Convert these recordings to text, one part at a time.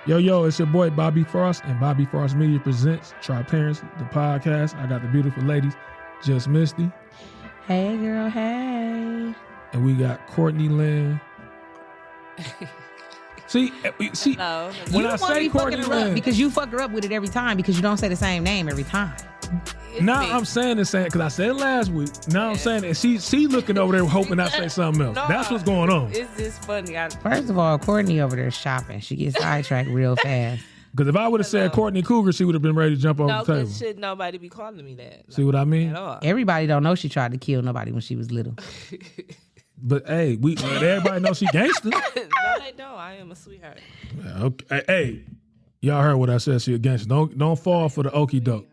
Yo, it's your boy Bobby Frost, and Bobby Frost Media presents Try Parents, the podcast. I got the beautiful ladies, Just Misty. Hey, girl, hey. And we got Courtney Lynn. See, No. when I say Courtney Lynn, because you fuck her up with it every time because you don't say the same name every time. now I'm saying the same because I said it last week. Now I'm saying it. She looking over there hoping I say something else. That's what's going on. It's just funny. First of all, Courtney over there shopping. She gets sidetracked real fast. Because if I would have said Courtney Cougar, she would have been ready to jump over the table. Should nobody be calling me that? See what I mean? At all. Everybody don't know she tried to kill nobody when she was little. But hey, everybody knows she gangster. No, they don't. I am a sweetheart. Yeah, okay. Hey, y'all heard what I said. She a gangster. Don't fall for the okie doke.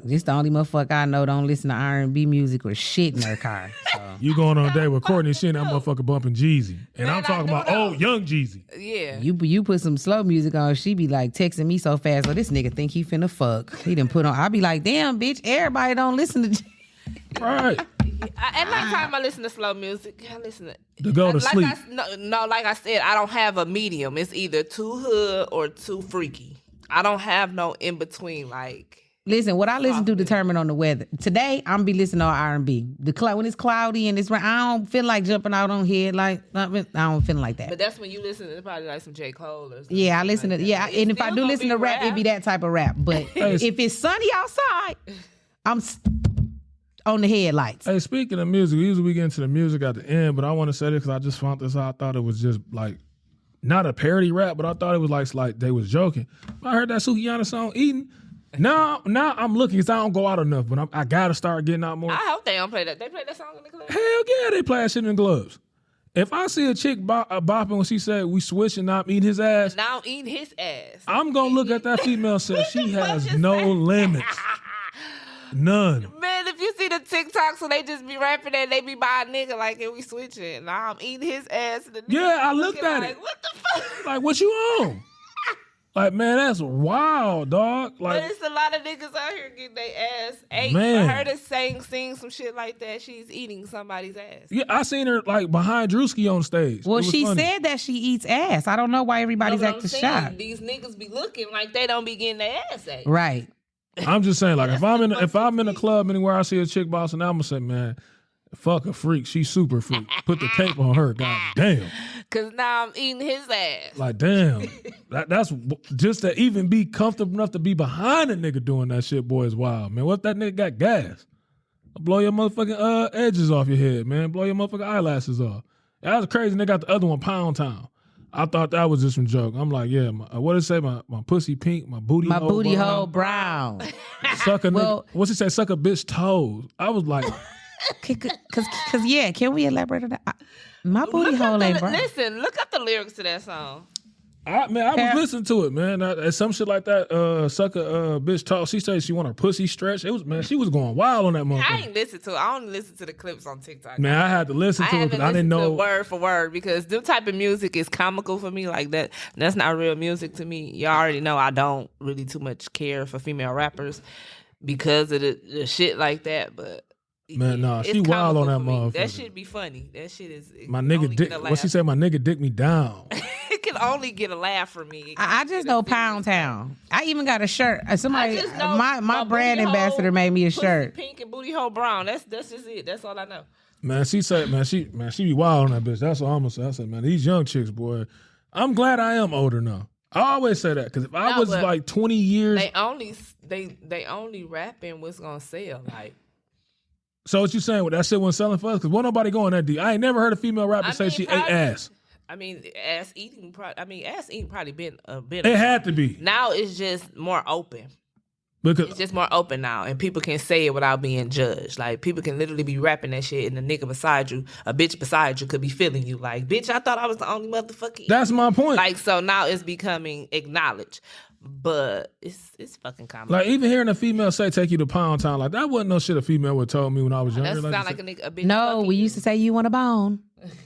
This the only motherfucker I know don't listen to R&B music or shit in her car. So. You going on a date with Courtney, she and that motherfucker bumping Jeezy. And I'm talking about old, young Jeezy. Yeah. You put some slow music on, she be like texting me so fast, so this nigga think he finna fuck. He done put on, I be like, damn, bitch, everybody don't listen to Right. At nighttime, I listen to slow music. I listen to go to sleep. Like I said, I don't have a medium. It's either too hood or too freaky. I don't have no in between. Like, listen, what I listen to determine on the weather. Today, I'm gonna be listening to R&B. When it's cloudy and it's rain, I don't feel like jumping out on head. Like I don't feel like that. But that's when you listen to probably like some J. Cole or something. Yeah, I listen like to that. and if I do listen to rap, it be that type of rap. But if it's sunny outside, I'm on the headlights. Hey, speaking of music, usually we get into the music at the end, but I want to say this because I just found this out. I thought it was just like, not a parody rap, but I thought it was like they was joking. I heard that Sukihana song, Eating. Now I'm looking because I don't go out enough, but I got to start getting out more. I hope they don't play that. They play that song in the club? Hell yeah, they play that shit in the clubs. If I see a chick bopping when she said we switch and I'm eating his ass. Now I'm eating his ass. I'm going to look at that female and say she has no limits. None. Man, if you see the TikToks when they just be rapping and they be buying nigga like, and we switching. Now I'm eating his ass. And the Yeah, I looked at like, it. What the fuck? Like, what you on? Like, man, that's wild, dog. Like, But it's a lot of niggas out here getting their ass ate. Man. I heard her sing some shit like that. She's eating somebody's ass. yeah, I seen her like behind Drewski on stage. Well, It was she funny. said that she eats ass. I don't know why everybody's Know what acting I'm saying? shocked. These niggas be looking like they don't be getting their ass ate. Right. I'm just saying, like, if I'm in a club anywhere, I see a chick bossing, I'm gonna say, man, fuck a freak. She's super freak. Put the tape on her. God damn. Cause now I'm eating his ass. Like, damn. That's just to even be comfortable enough to be behind a nigga doing that shit, boy, is wild, man. What if that nigga got gas? Blow your motherfucking edges off your head, man. Blow your motherfucking eyelashes off. That was crazy. And they got the other one, Pound Town. I thought that was just some joke. I'm like, yeah, what did it say? My pussy pink, my booty My hole booty brown. hole brown. Suck a Well- nigga. What's it say? Suck a bitch toes. I was like, Cause yeah, can we elaborate on that? My booty hole ain't brown. Listen, look up the lyrics to that song. I was listening to it, man. Some shit like that. Suck a bitch toes. She said she want her pussy stretched. It was, man. She was going wild on that I motherfucker. ain't listen to it. I only listen to the clips on TikTok. Man, I had to listen to it because I didn't know. Word for word because them type of music is comical for me. Like that. That's not real music to me. Y'all already know I don't really too much care for female rappers because of the shit like that. But Man, nah, it's she wild on comical that for me. motherfucker. That shit be funny. That shit is My nigga dick. What she said? My nigga dick me down. It can only get a laugh from me. I just know Pound Town. I even got a shirt. Somebody, I just know my brand booty ambassador hole, made me a pussy shirt. pink and booty hole brown. That's just it. That's all I know. Man, she said, she be wild on that bitch. That's what I'm gonna say. I said, man, these young chicks, boy. I'm glad I am older now. I always say that because if I was like 20 years, They only rapping what's gonna sell. Like, so what you saying? With that shit wasn't selling for us? Because wasn't nobody going that deep. I ain't never heard a female rapper say she ate ass. I mean, ass eating probably been a bit. It had to be. Now it's just more open. Because It's just more open now, and people can say it without being judged. Like, people can literally be rapping that shit, and the nigga beside you, a bitch beside you, could be feeling you. Like, bitch, I thought I was the only motherfucker. that's my point. Like, so now it's becoming acknowledged, but it's fucking common. Like, even hearing a female say take you to Pound Town, like that wasn't no shit a female would told me when I was younger. that Like, sound like a nigga, a bitch. No, fucking we you. used to say you want a bone.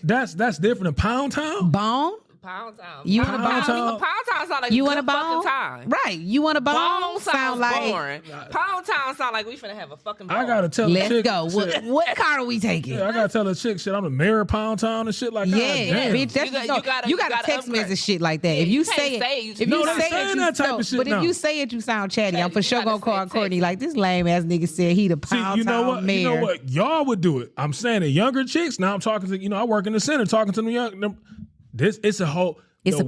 that's different than Pound Town. Bone? Pound Town. You Pound want a Pound Town. Town? Pound Town sound like You a want a good fucking bone? time. Right. You want a bone? Bone sounds like boring. Pound Town sound like we finna have a fucking bone. I gotta tell a let's chick. go. What car are we taking? Yeah, I gotta tell a chick shit. I'm the mayor of Pound Town and shit like that. Yeah, bitch. That's you gotta text upgrade. message shit like that. if you say it, if No, you they say saying it, that type of shit but now. if you say it, you sound chatty. I'm for You sure gotta gonna call say Courtney text. like this lame ass nigga said he the See, Pound you know Town what? mayor. You know what? Y'all would do it. I'm saying the younger chicks. Now I'm talking to I work in the center, talking to the young. This it's a whole. It's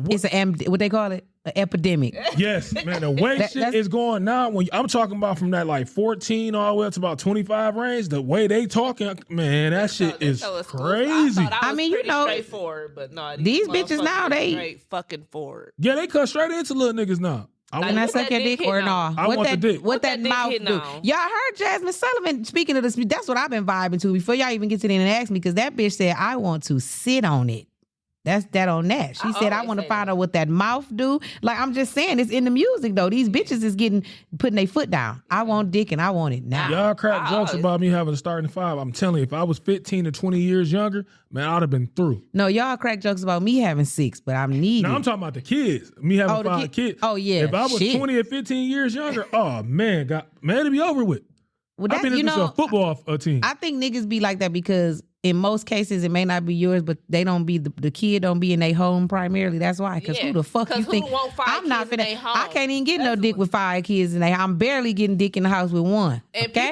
what they call it, an epidemic. Yes, man. The way shit that's- is going now, when I'm talking about from that like 14 all the way up to about 25 range, the way they talking, man, that shit is crazy. I mean, you know, straightforward, but no, these bitches now, they- straight fucking forward. Yeah, they cut straight into little niggas now. Can I What suck that your dick dick or hitting no? on? I want the dick. What that that dick mouth hitting do? on? Y'all heard Jasmine Sullivan speaking of this. That's what I've been vibing to before y'all even get to the end and ask me, because that bitch said, I want to sit on it. That's that on that. She said, I always want to say find that. out what that mouth do. Like, I'm just saying, it's in the music, though. These bitches is putting their foot down. I want dick and I want it now. Y'all crack jokes about me having a starting five. I'm telling you, if I was 15 to 20 years younger, man, I'd have been through. No, y'all crack jokes about me having 6, but I'm needed. Now I'm talking about the kids. Me having Oh, the 5 kid- kids. oh, yeah, If I was shit. 20 or 15 years younger, oh man, it'd be over with. well, I've been you into a know, football team. I think niggas be like that because in most cases it may not be yours, but they don't be the kid don't be in their home primarily. That's why. Because Yeah, who the fuck 'cause you who think? want 5 I'm not kids in finna. they home? I can't even get no That's dick what- with 5 kids in there. I'm barely getting dick in the house with one. And okay?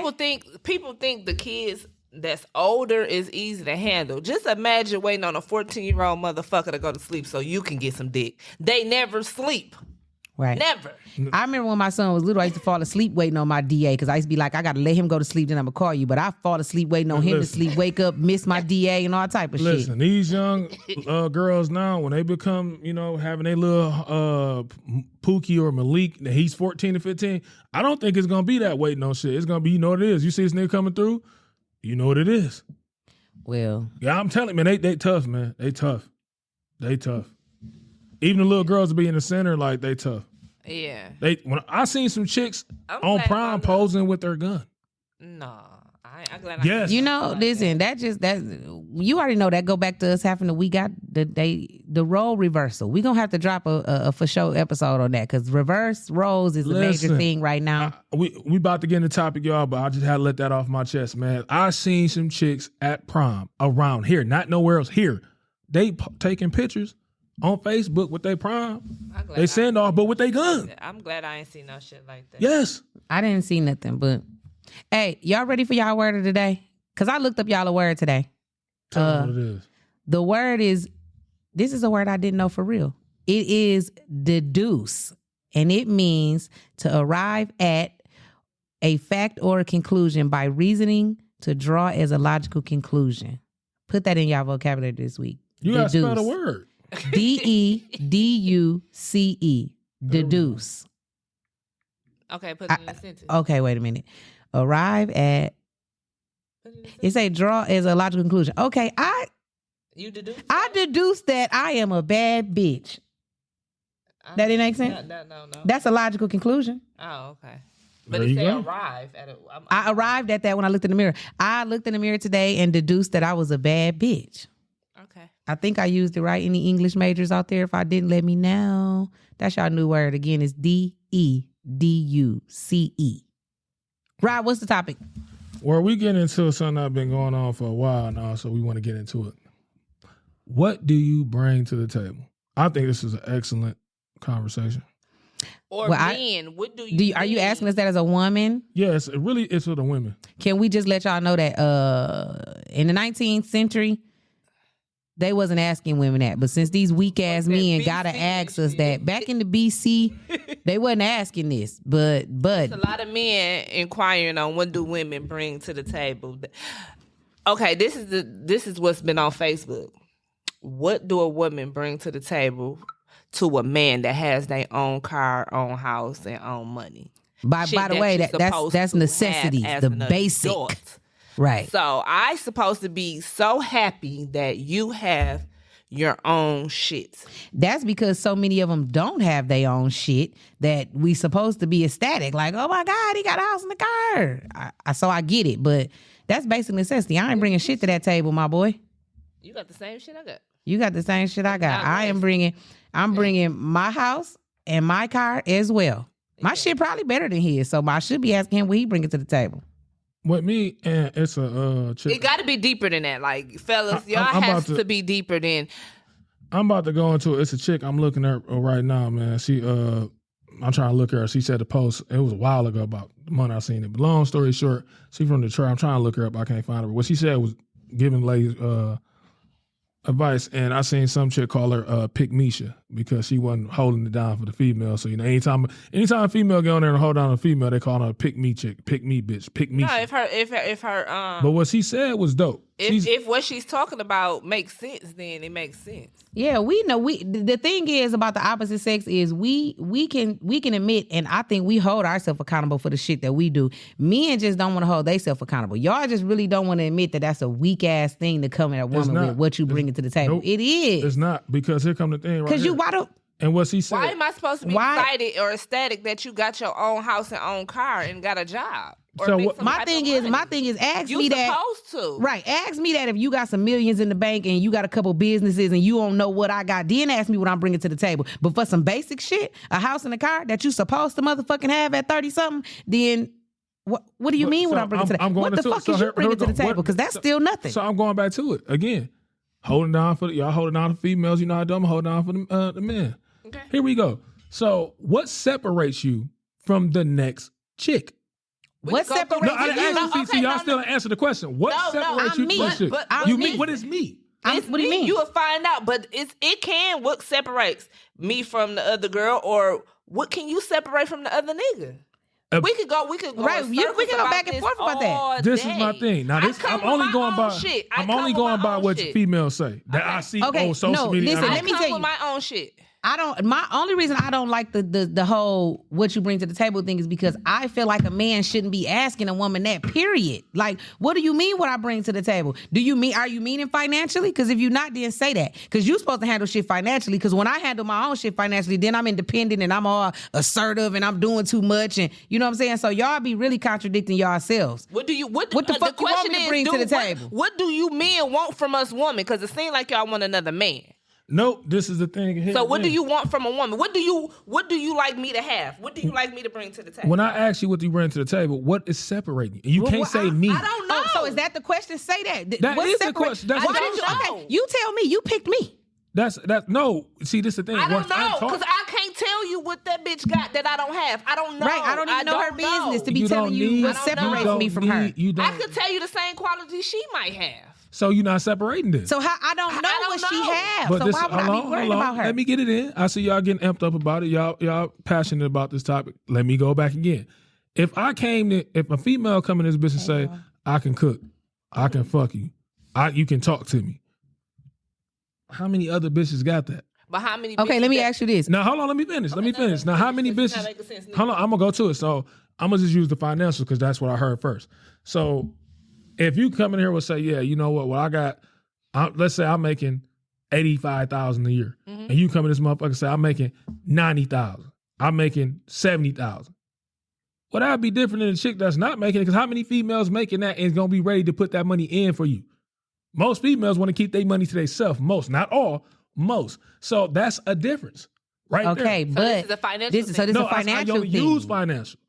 people think the kids that's older is easy to handle. Just imagine waiting on a 14-year-old motherfucker to go to sleep so you can get some dick. They never sleep. Right. Never. I remember when my son was little, I used to fall asleep waiting on my DA because I used to be like, I got to let him go to sleep, then I'm going to call you. But I fall asleep waiting on him to Listen. sleep, wake up, miss my DA and all type of Listen, shit. these young girls now, when they become, having their little Pookie or Malik, that he's 14 to 15, I don't think it's going to be that waiting on shit. It's going to be, you know what it is. You see this nigga coming through, you know what it is. Well, Yeah, I'm telling you, man, they tough, man. They tough. They tough. Even the little girls be in the center, like, they tough. Yeah. When I seen some chicks I'm on glad Prime my- posing with their gun. No. I'm glad Yes. you know, listen, you already know that go back to us having we got the role reversal. We gonna have to drop a for show episode on that because reverse roles is a major Listen, thing right now. We about to get in the topic, y'all, but I just had to let that off my chest, man. I seen some chicks at Prom around here, not nowhere else, here. They taking pictures on Facebook with their Prime. They send off, but with their gun. I'm glad I ain't seen no shit like that. Yes. I didn't see nothing, but hey, y'all ready for y'all word of the day? Because I looked up y'all a word today. Tell me what it is. The word is, this is a word I didn't know for real. It is deduce, and it means to arrive at a fact or a conclusion by reasoning to draw as a logical conclusion. Put that in y'all vocabulary this week. You gotta spell the word. Deduce. Deduce. Okay, put it in a sentence. Okay, wait a minute. Arrive at. Put it in a sentence. It say draw as a logical conclusion. Okay, You deduce? I deduced that I am a bad bitch. That didn't make sense? No. That's a logical conclusion. Oh, okay. But There it you say go. arrive at it. I arrived at that when I looked in the mirror. I looked in the mirror today and deduced that I was a bad bitch. Okay. I think I used it right. Any English majors out there? If I didn't, let me know. That's y'all new word. Again, it's DEDUCE. Rob, what's the topic? Well, we get into something that's been going on for a while now, so we want to get into it. What do you bring to the table? I think this is an excellent conversation. Or Well, men, what do you Are you bring? asking us that as a woman? Yes, it really is for the women. Can we just let y'all know that in the 19th century, they wasn't asking women that. But since these weak ass that men BC gotta ask us shit. that, back in the BC, they wasn't asking this. But There's a lot of men inquiring on what do women bring to the table. Okay, this is what's been on Facebook. What do a woman bring to the table to a man that has their own car, own house, and own money? by Shit the way, you're that's supposed to have necessities, as the an basic. adult. Right. So I supposed to be so happy that you have your own shit. That's because so many of them don't have their own shit that we supposed to be ecstatic. Like, oh my God, he got a house and a car. So I get it, but that's basic necessity. I ain't bringing shit to that table, my boy. You got the same shit I got. You got the same shit I got. Not I'm bringing my house and my car as well. My shit probably better than his, so I should be asking him what he bringing to the table. With me, and it's a chick. It got to be deeper than that. Like, fellas, y'all I'm has about to be deeper than. I'm about to go into it. It's a chick I'm looking at right now, man. She, I'm trying to look at her. She said the post, it was a while ago, about the month I seen it. But long story short, she from Detroit. I'm trying to look her up. I can't find her. But what she said was giving ladies advice, and I seen some chick call her Pick Misha because she wasn't holding it down for the female. So, you know, anytime a female get on there and hold down a female, they call her Pick Me chick, Pick Me bitch, Pick Me. No, if her But what she said was dope. if what she's talking about makes sense, then it makes sense. Yeah, we know. The thing is about the opposite sex is we can admit, and I think we hold ourselves accountable for the shit that we do. Men just don't want to hold themselves accountable. Y'all just really don't want to admit that that's a weak ass thing to come at a woman with what you bringing to the table. Nope. It is. It's not, because here come the thing right Because here. why don't? And what she said. Why am I supposed to be excited or ecstatic that you got your own house and own car and got a job? Or So make what- some My type thing of is, money? ask You me that. supposed to. Right. Ask me that if you got some millions in the bank and you got a couple businesses and you don't know what I got, then ask me what I'm bringing to the table. But for some basic shit, a house and a car that you supposed to motherfucking have at 30-something, then what do you But- mean what so I'm bringing to the I'm table? going What the to- fuck so is here- you bringing here we to the go. table? Because that's So- still nothing. So I'm going back to it again. Holding down for y'all, holding down for females. You know how I'm holding down for the men. Okay. Here we go. So what separates you from the next chick? What go through separates No, I didn't you? ask you. See, y'all still didn't answer the question. What No, separates I'm you me, from the chick? but You I'm me? me. What is me? It's what do you me. mean? You will find out, but it can what separates me from the other girl, or what can you separate from the other nigga? We could go. Right, in we circles can go about back and this forth about that. all This day. is my thing. Now, I this come I'm with only my going own by. shit. I'm only going by what females say that I see Okay, on social no, media. listen, I let me come tell you. with my own shit. My only reason I don't like the whole what you bring to the table thing is because I feel like a man shouldn't be asking a woman that, period. Like, what do you mean what I bring to the table? Are you meaning financially? Because if you're not, then say that. Because you're supposed to handle shit financially. Because when I handle my own shit financially, then I'm independent and I'm all assertive and I'm doing too much. And you know what I'm saying? So y'all be really contradicting yourselves. What the fuck you want me to bring to the table? What do you men want from us women? Because it seems like y'all want another man. Nope, this is the thing. Here So what do again. you want from a woman? What do you like me to have? What do you like me to bring to the table? When I ask you what you bring to the table, what is separating you? You Well, can't say me. I don't know. Oh, so is that the question? Say that. That What is the separate- question. That's Why what did I'm you? saying. Okay, you tell me. You picked me. That's no. See, this is the thing. I Once don't I'm know talk- because I can't tell you what that bitch got that I don't have. I don't know. Right, I don't even know her business to be You telling don't you need- what I don't separates know. me from her. You don't. I could tell you the same quality she might have. So you're not separating this. So how I don't know I what don't she know. has. But So this, why would I hold be on, worried hold on. about her? Let me get it in. I see y'all getting amped up about it. Y'all passionate about this topic. Let me go back again. If a female come in this bitch and say, I can cook, I can fuck you, you can talk to me. How many other bitches got that? But how many? Okay, bitches let me that- ask you this. Now hold on, let me finish. Now how many This is bitches? not making sense, nigga. Hold on, I'm gonna go to it. So I'm gonna just use the financials because that's what I heard first. So if you come in here and say, yeah, you know what? Well, let's say I'm making $85,000 a year, and you come in this motherfucker and say I'm making $90,000. I'm making $70,000. Well, that'd be different than a chick that's not making it. Because how many females making that is gonna be ready to put that money in for you? Most females want to keep their money to themselves. Most, not all, most. So that's a difference, right? Okay, there. but this is a financial this is thing. a No, financial I only thing. use financial.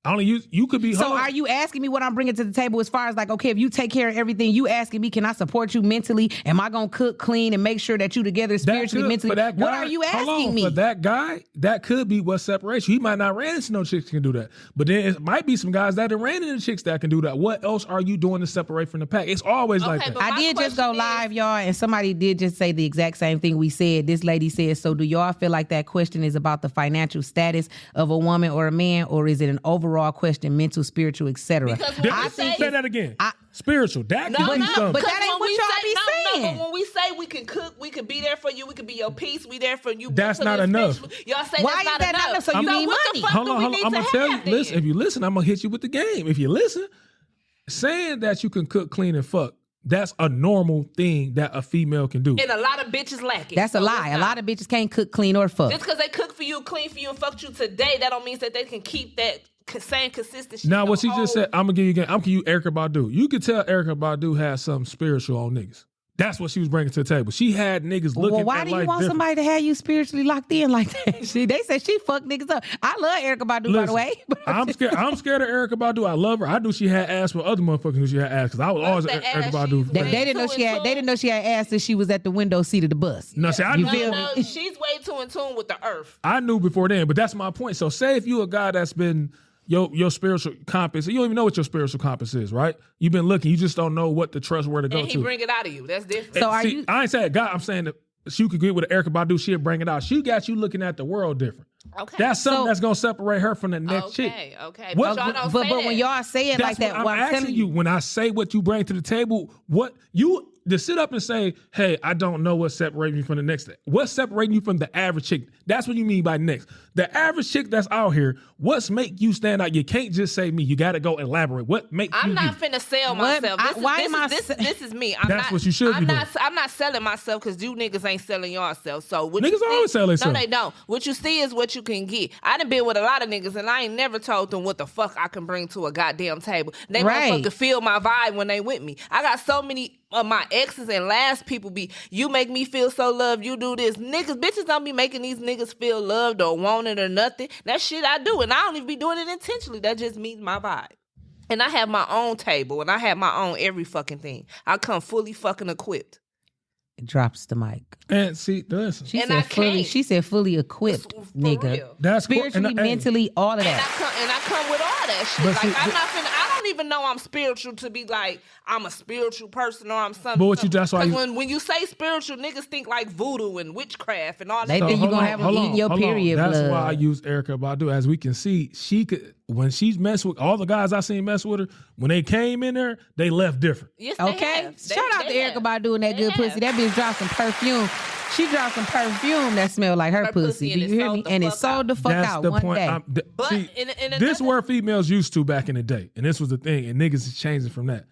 I only use. You could be. So hold on. are you asking me what I'm bringing to the table as far as like, okay, if you take care of everything, you asking me, can I support you mentally? Am I gonna cook, clean, and make sure that you together That spiritually, could- mentally? for that What guy- are you hold asking on, me? For that guy, that could be what separates you. He might not ran into no chicks can do that. But then it might be some guys that have ran into chicks that can do that. What else are you doing to separate from the pack? It's always like Okay, that. but I my did just go question is- live, y'all, and somebody did just say the exact same thing we said. This lady said, so do y'all feel like that question is about the financial status of a woman or a man, or is it an overall question, mental, spiritual, etc.? Because when I we think Say that again. Spiritual. That No, could be no, something. but that because ain't when what we y'all say- be no, saying. but when we say we can cook, we can be there for you, we can be your peace, we there for you. That's mentally, not enough. spiritually. Y'all say Why that's is that not enough? So you need what money. the fuck Hold do on, we hold on. need I'm to gonna tell you. have Listen, then? if you listen, I'm gonna hit you with the game. If you listen, saying that you can cook, clean, and fuck, that's a normal thing that a female can do. And a lot of bitches lack it. That's a So lie. it's A not. lot of bitches can't cook, clean, or fuck. Just because they cook for you, clean for you, and fucked you today, that don't mean that they can keep that same consistency. Now, what the she just whole- said, I'm gonna give you again. I'm gonna give you Erykah Badu. You could tell Erykah Badu has something spiritual on niggas That's what she was bringing to the table. She had niggas looking Well, why at do you life want different. somebody to have you spiritually locked in like that? They said she fucked niggas up. I love Erykah Badu, by the Listen, way. I'm scared of Erykah Badu. I love her. I knew she had ass, but other motherfuckers knew she had ass because I was always the Erykah ass Badu. she's They way didn't know too she in had. They tune. didn't know she had ass till she was at the window seat of the bus. No, see, I You knew, feel me? No, she's way too in tune with the earth. I knew before then, but that's my point. So say if you a guy that's been your spiritual compass, you don't even know what your spiritual compass is, right? You've been looking, you just don't know what the trust where to go And he to. bring it out of you. That's different. So are See, you? I ain't saying God, I'm saying that she could get with Erykah Badu, she'll bring it out. She got you looking at the world different. Okay. That's something So- that's gonna separate her from the next chick. Okay. What- But y'all don't But say but that. when y'all say it like That's that, what I'm asking you. When I say what you bring to the table, what you to sit up and say, hey, I don't know what's separating you from the next. What's separating you from the average chick? That's what you mean by next. The average chick that's out here, what's make you stand out? You can't just say me. You got to go elaborate. What make I'm you not you? finna sell What? myself. This is me. I'm That's not, what you should be doing. I'm not selling myself because you niggas ain't selling yourself. So what Niggas you see, always sell No, themselves. they don't. What you see is what you can get. I done been with a lot of niggas and I ain't never told them what the fuck I can bring to a goddamn table. They Right. motherfucker feel my vibe when they with me. I got so many of my exes and last people be, you make me feel so loved, you do this. Bitches don't be making these niggas feel loved or wanted or nothing. That shit I do, and I don't even be doing it intentionally. That just means my vibe. And I have my own table, and I have my own every fucking thing. I come fully fucking equipped. drops the mic. And see, listen, She And said I fully. can't. She said fully equipped, For nigga. real. that's cool. Spiritually, And, hey, mentally, all of And that. I come with all that shit. But Like see, I'm not finna. I don't even know I'm spiritual to be like I'm a spiritual person or I'm something. But what you- that's why 'Cause you- when you say spiritual, niggas think like voodoo and witchcraft and all They that. think you hold gonna on, have hold them on, eating your hold on. period That's blood. why I use Erykah Badu. As we can see, she could when she's messed with all the guys I seen mess with her. When they came in there, they left different. Yes, they Okay, have. shout out to they Erykah have. Badu and that They good have. pussy. That bitch dropped some perfume. She dropped some perfume that smelled like her Her pussy. pussy, Do and you it hear me? sold the And it fuck sold out. the fuck That's out the one point. day. But See, in this another- where females used to back in the day, and this was the thing, and niggas is changing from that.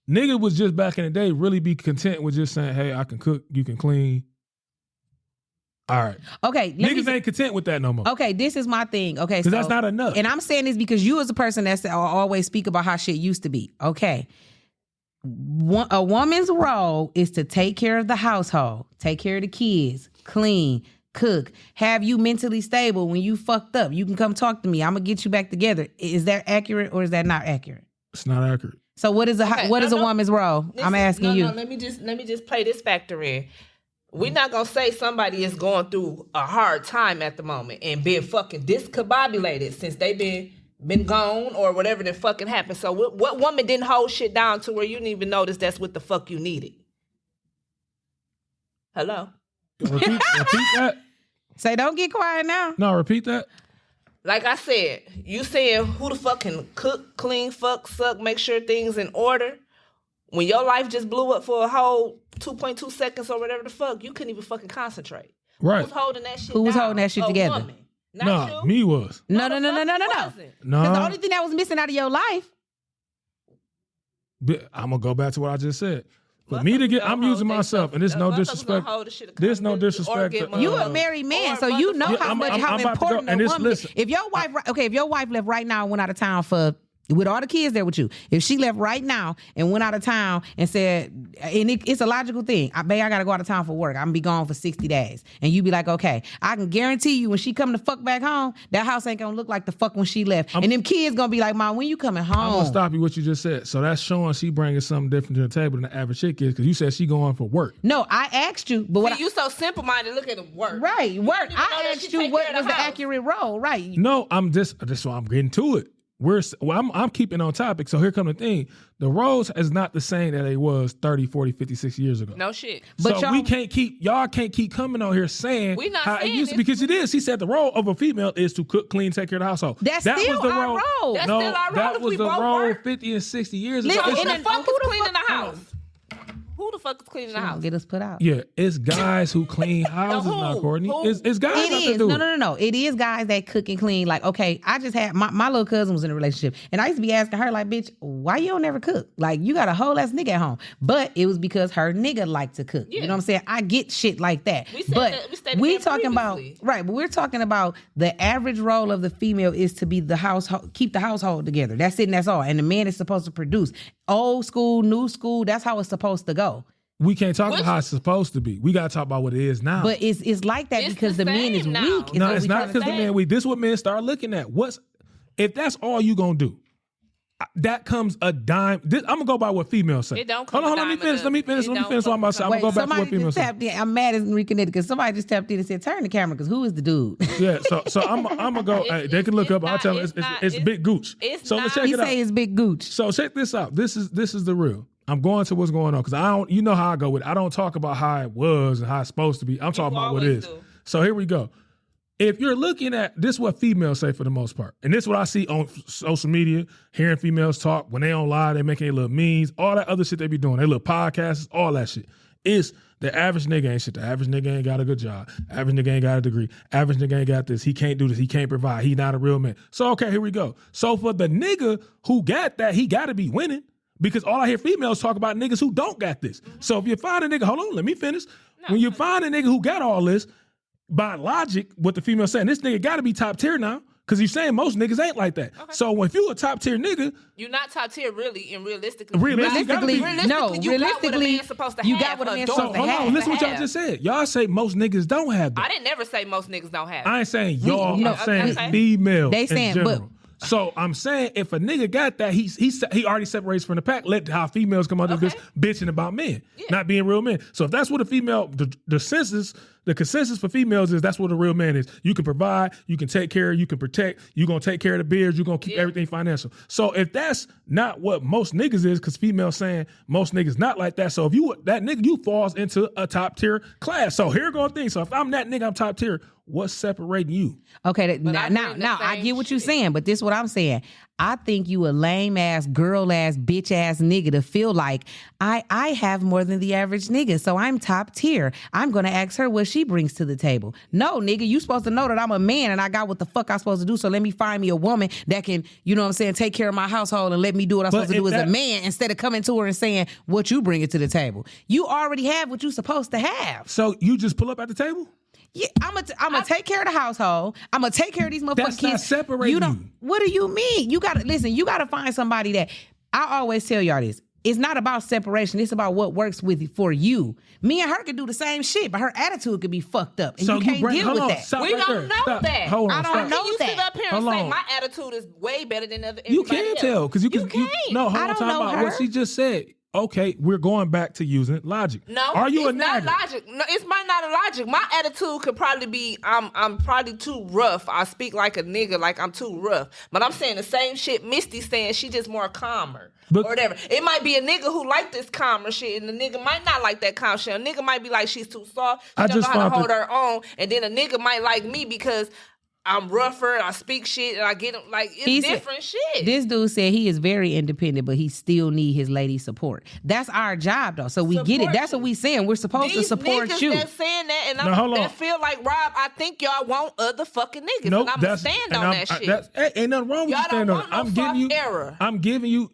Nigga was just back in the day really be content with just saying, "Hey, I can cook, you can clean." All right, Okay, let me niggas ain't content with that no more Okay, this is my thing. Okay, because that's not enough. And I'm saying this because you, as a person that's always speak about how shit used to be. Okay, a woman's role is to take care of the household, take care of the kids, clean, cook, have you mentally stable. When you fucked up, you can come talk to me. I'm gonna get you back together. Is that accurate or is that not accurate? It's not accurate. So what is a Okay, what is a no. woman's role? I'm Listen, asking you. No, let me just play this factor in. We're not gonna say somebody is going through a hard time at the moment and been fucking discombobulated since they been gone or whatever the fucking happened. So what woman didn't hold shit down to where you didn't even notice that's what the fuck you needed? Hello? Repeat that. Say, don't get quiet now. No, repeat that. Like I said, you saying who the fuck can cook, clean, fuck, suck, make sure things in order. When your life just blew up for a whole 2.2 seconds or whatever the fuck, you couldn't even fucking concentrate. Right. Who's holding that shit Who was down? holding that shit A together? woman. Not Nah, you. me was. No. the fuck you wasn't. No. Because the only thing that was missing out of your life. I'm gonna go back to what I just said. For me to get, I'm using myself, and there's no disrespect. There's no disrespect. You a married man, so you know how I'm about to go, important and a this- woman is. listen. If your wife, if your wife left right now and went out of town for with all the kids there with you, if she left right now and went out of town and said, and it's a logical thing, I gotta go out of town for work. I'm gonna be gone for 60 days, and you be like, okay, I can guarantee you when she come to fuck back home, that house ain't gonna look like the fuck when she left, and them kids gonna be like, Mom, when you coming home? I'm gonna stop you what you just said. So that's showing she bringing something different to the table than the average chick is, because you said she going for work. No, I asked you, but what? You so simple minded. Look at the work. Right, You work. don't even know I that asked she you take what care of was the house. accurate role, right? No, I'm just why I'm getting to it. I'm keeping on topic. So here come the thing. The roles is not the same that they was 30, 40, 50, 60 years ago. No shit. But So y'all can't keep coming on here saying We not how it saying used to this. because it is. He said the role of a female is to cook, clean, take care of the household. That's that still was the our role. role. That's No, still our role that if was we the both role work. 50 and 60 years Listen, ago. Who in the a- fuck who is the cleaning the fuck- house? Who the fuck is cleaning the house? Get us put out. Yeah, it's guys who clean houses who? now, Courtney. Who? It's guys It that is. do it. No. It is guys that cook and clean. Like, okay, I just had my little cousin was in a relationship, and I used to be asking her, like, bitch, why you don't never cook? Like, you got a whole ass nigga at home. But it was because her nigga liked to cook. You Yeah. know what I'm saying? I get shit like that. We said but that- we stated we that talking about previously. right, but we're talking about the average role of the female is to be the household, keep the household together. That's it and that's all. And the man is supposed to produce. Old school, new school, that's how it's supposed to go. We can't talk about how it's supposed to be. We got to talk about what it is now. But it's like that It's because the the men is same now. weak. no, what it's we not trying to because the say. men weak. This is what men start looking at. If that's all you gonna do, that comes a dime. I'm gonna go by what females say. It don't come Hold on, a let me dime finish. a Let me dozen. finish. It Let me don't finish what I'm about to say. I'm Wait, gonna go back to what somebody females just say. tapped in. I'm mad as Enrique because somebody just tapped in and said, turn the camera because who is the dude? Yeah, so I'm gonna go. Hey, they can look it's up. I'll not- tell them it's not- it's Big Gooch. it's So let's not- check He it out. say it's big gooch. So check this out. This is the real. I'm going to what's going on because I don't. You know how I go with it. I don't talk about how it was and how it's supposed to be. I'm talking about what it always is. do. So here we go. If you're looking at this, is what females say for the most part, and this is what I see on social media, hearing females talk when they on live, they making their little memes, all that other shit they be doing, they little podcasts, all that shit. It's the average nigga ain't shit. The average nigga ain't got a good job. Average nigga ain't got a degree. Average nigga ain't got this. He can't do this. He can't provide. He not a real man. So okay, here we go. So for the nigga who got that, he got to be winning. Because all I hear females talk about niggas who don't got this. So if you find a nigga, hold on, let me finish. When you find a nigga who got all this, by logic, what the female saying, this nigga got to be top tier now. Because you're saying most niggas ain't like that. Okay. So if you a top tier nigga, You're not top tier really and realistically. Realistically, you got what a man's supposed to have. you got what a man's supposed to hold have. on, listen what y'all just said. Y'all say most niggas don't have that. I didn't never say most niggas don't have it. I ain't saying y'all, no, I'm saying okay. females They in saying, general. So I'm saying if a nigga got that, he already separates from the pack. Let how females come out of this bitching about men, not being real men. So if that's what a female, the consensus for females is that's what a real man is. You can provide, you can take care, you can protect, you gonna take care of the beards, you gonna keep everything financial. So if that's not what most niggas is, because females saying most niggas not like that. So if you that nigga, you falls into a top tier class. So here go thing. So if I'm that nigga, I'm top tier. What's separating you? Okay, now bring the I same get what you're shit. saying, but this is what I'm saying. I think you a lame ass, girl ass, bitch ass nigga to feel like I have more than the average nigga, so I'm top tier. I'm gonna ask her what she brings to the table. No, nigga, you supposed to know that I'm a man and I got what the fuck I'm supposed to do. So let me find me a woman that can, you know what I'm saying, take care of my household and let me do what I'm supposed to do as a man instead of coming to her and saying what you bring it to the table. You already have what you're supposed to have. So you just pull up at the table? Yeah, I'm gonna take care of the household. I'm gonna take care of these motherfucking That's kids. not separating You don't. you. What do you mean? You gotta listen. You gotta find somebody that. I always tell y'all this. It's not about separation. It's about what works for you. Me and her could do the same shit, but her attitude could be fucked up, and So you can't deal hold with on, that. stop We right don't there. know Stop. that. Hold on, I don't stop. know You that. sit up here and Hold say on. my attitude is way better than other. You everybody can't else. tell because you can. can't. No, hold I on. don't Talking know about her. what she just said. Okay, we're going back to using logic. No, are you it's a not nagger? logic. No, it's not a logic. My attitude could probably be I'm probably too rough. I speak like a nigga, like I'm too rough. But I'm saying the same shit Misty's saying. She just more calmer But- or whatever. It might be a nigga who like this calmer shit, and the nigga might not like that calm shit. A nigga might be like she's too soft. She I don't know just how to found hold the- her own, and then a nigga might like me because I'm rougher. I speak shit, and I get him like it's He said- different shit. This dude said he is very independent, but he still need his lady support. That's our job, though. So we get it. Support That's what you. we saying. We're supposed to These support niggas you. that saying that, and Now, hold on. that feel like Rob. I think y'all want other fucking niggas, Nope, and I'm that's stand and on I'm- that I- shit. that's- ain't nothing wrong with Y'all you standing don't on it. want no soft era. I'm giving you.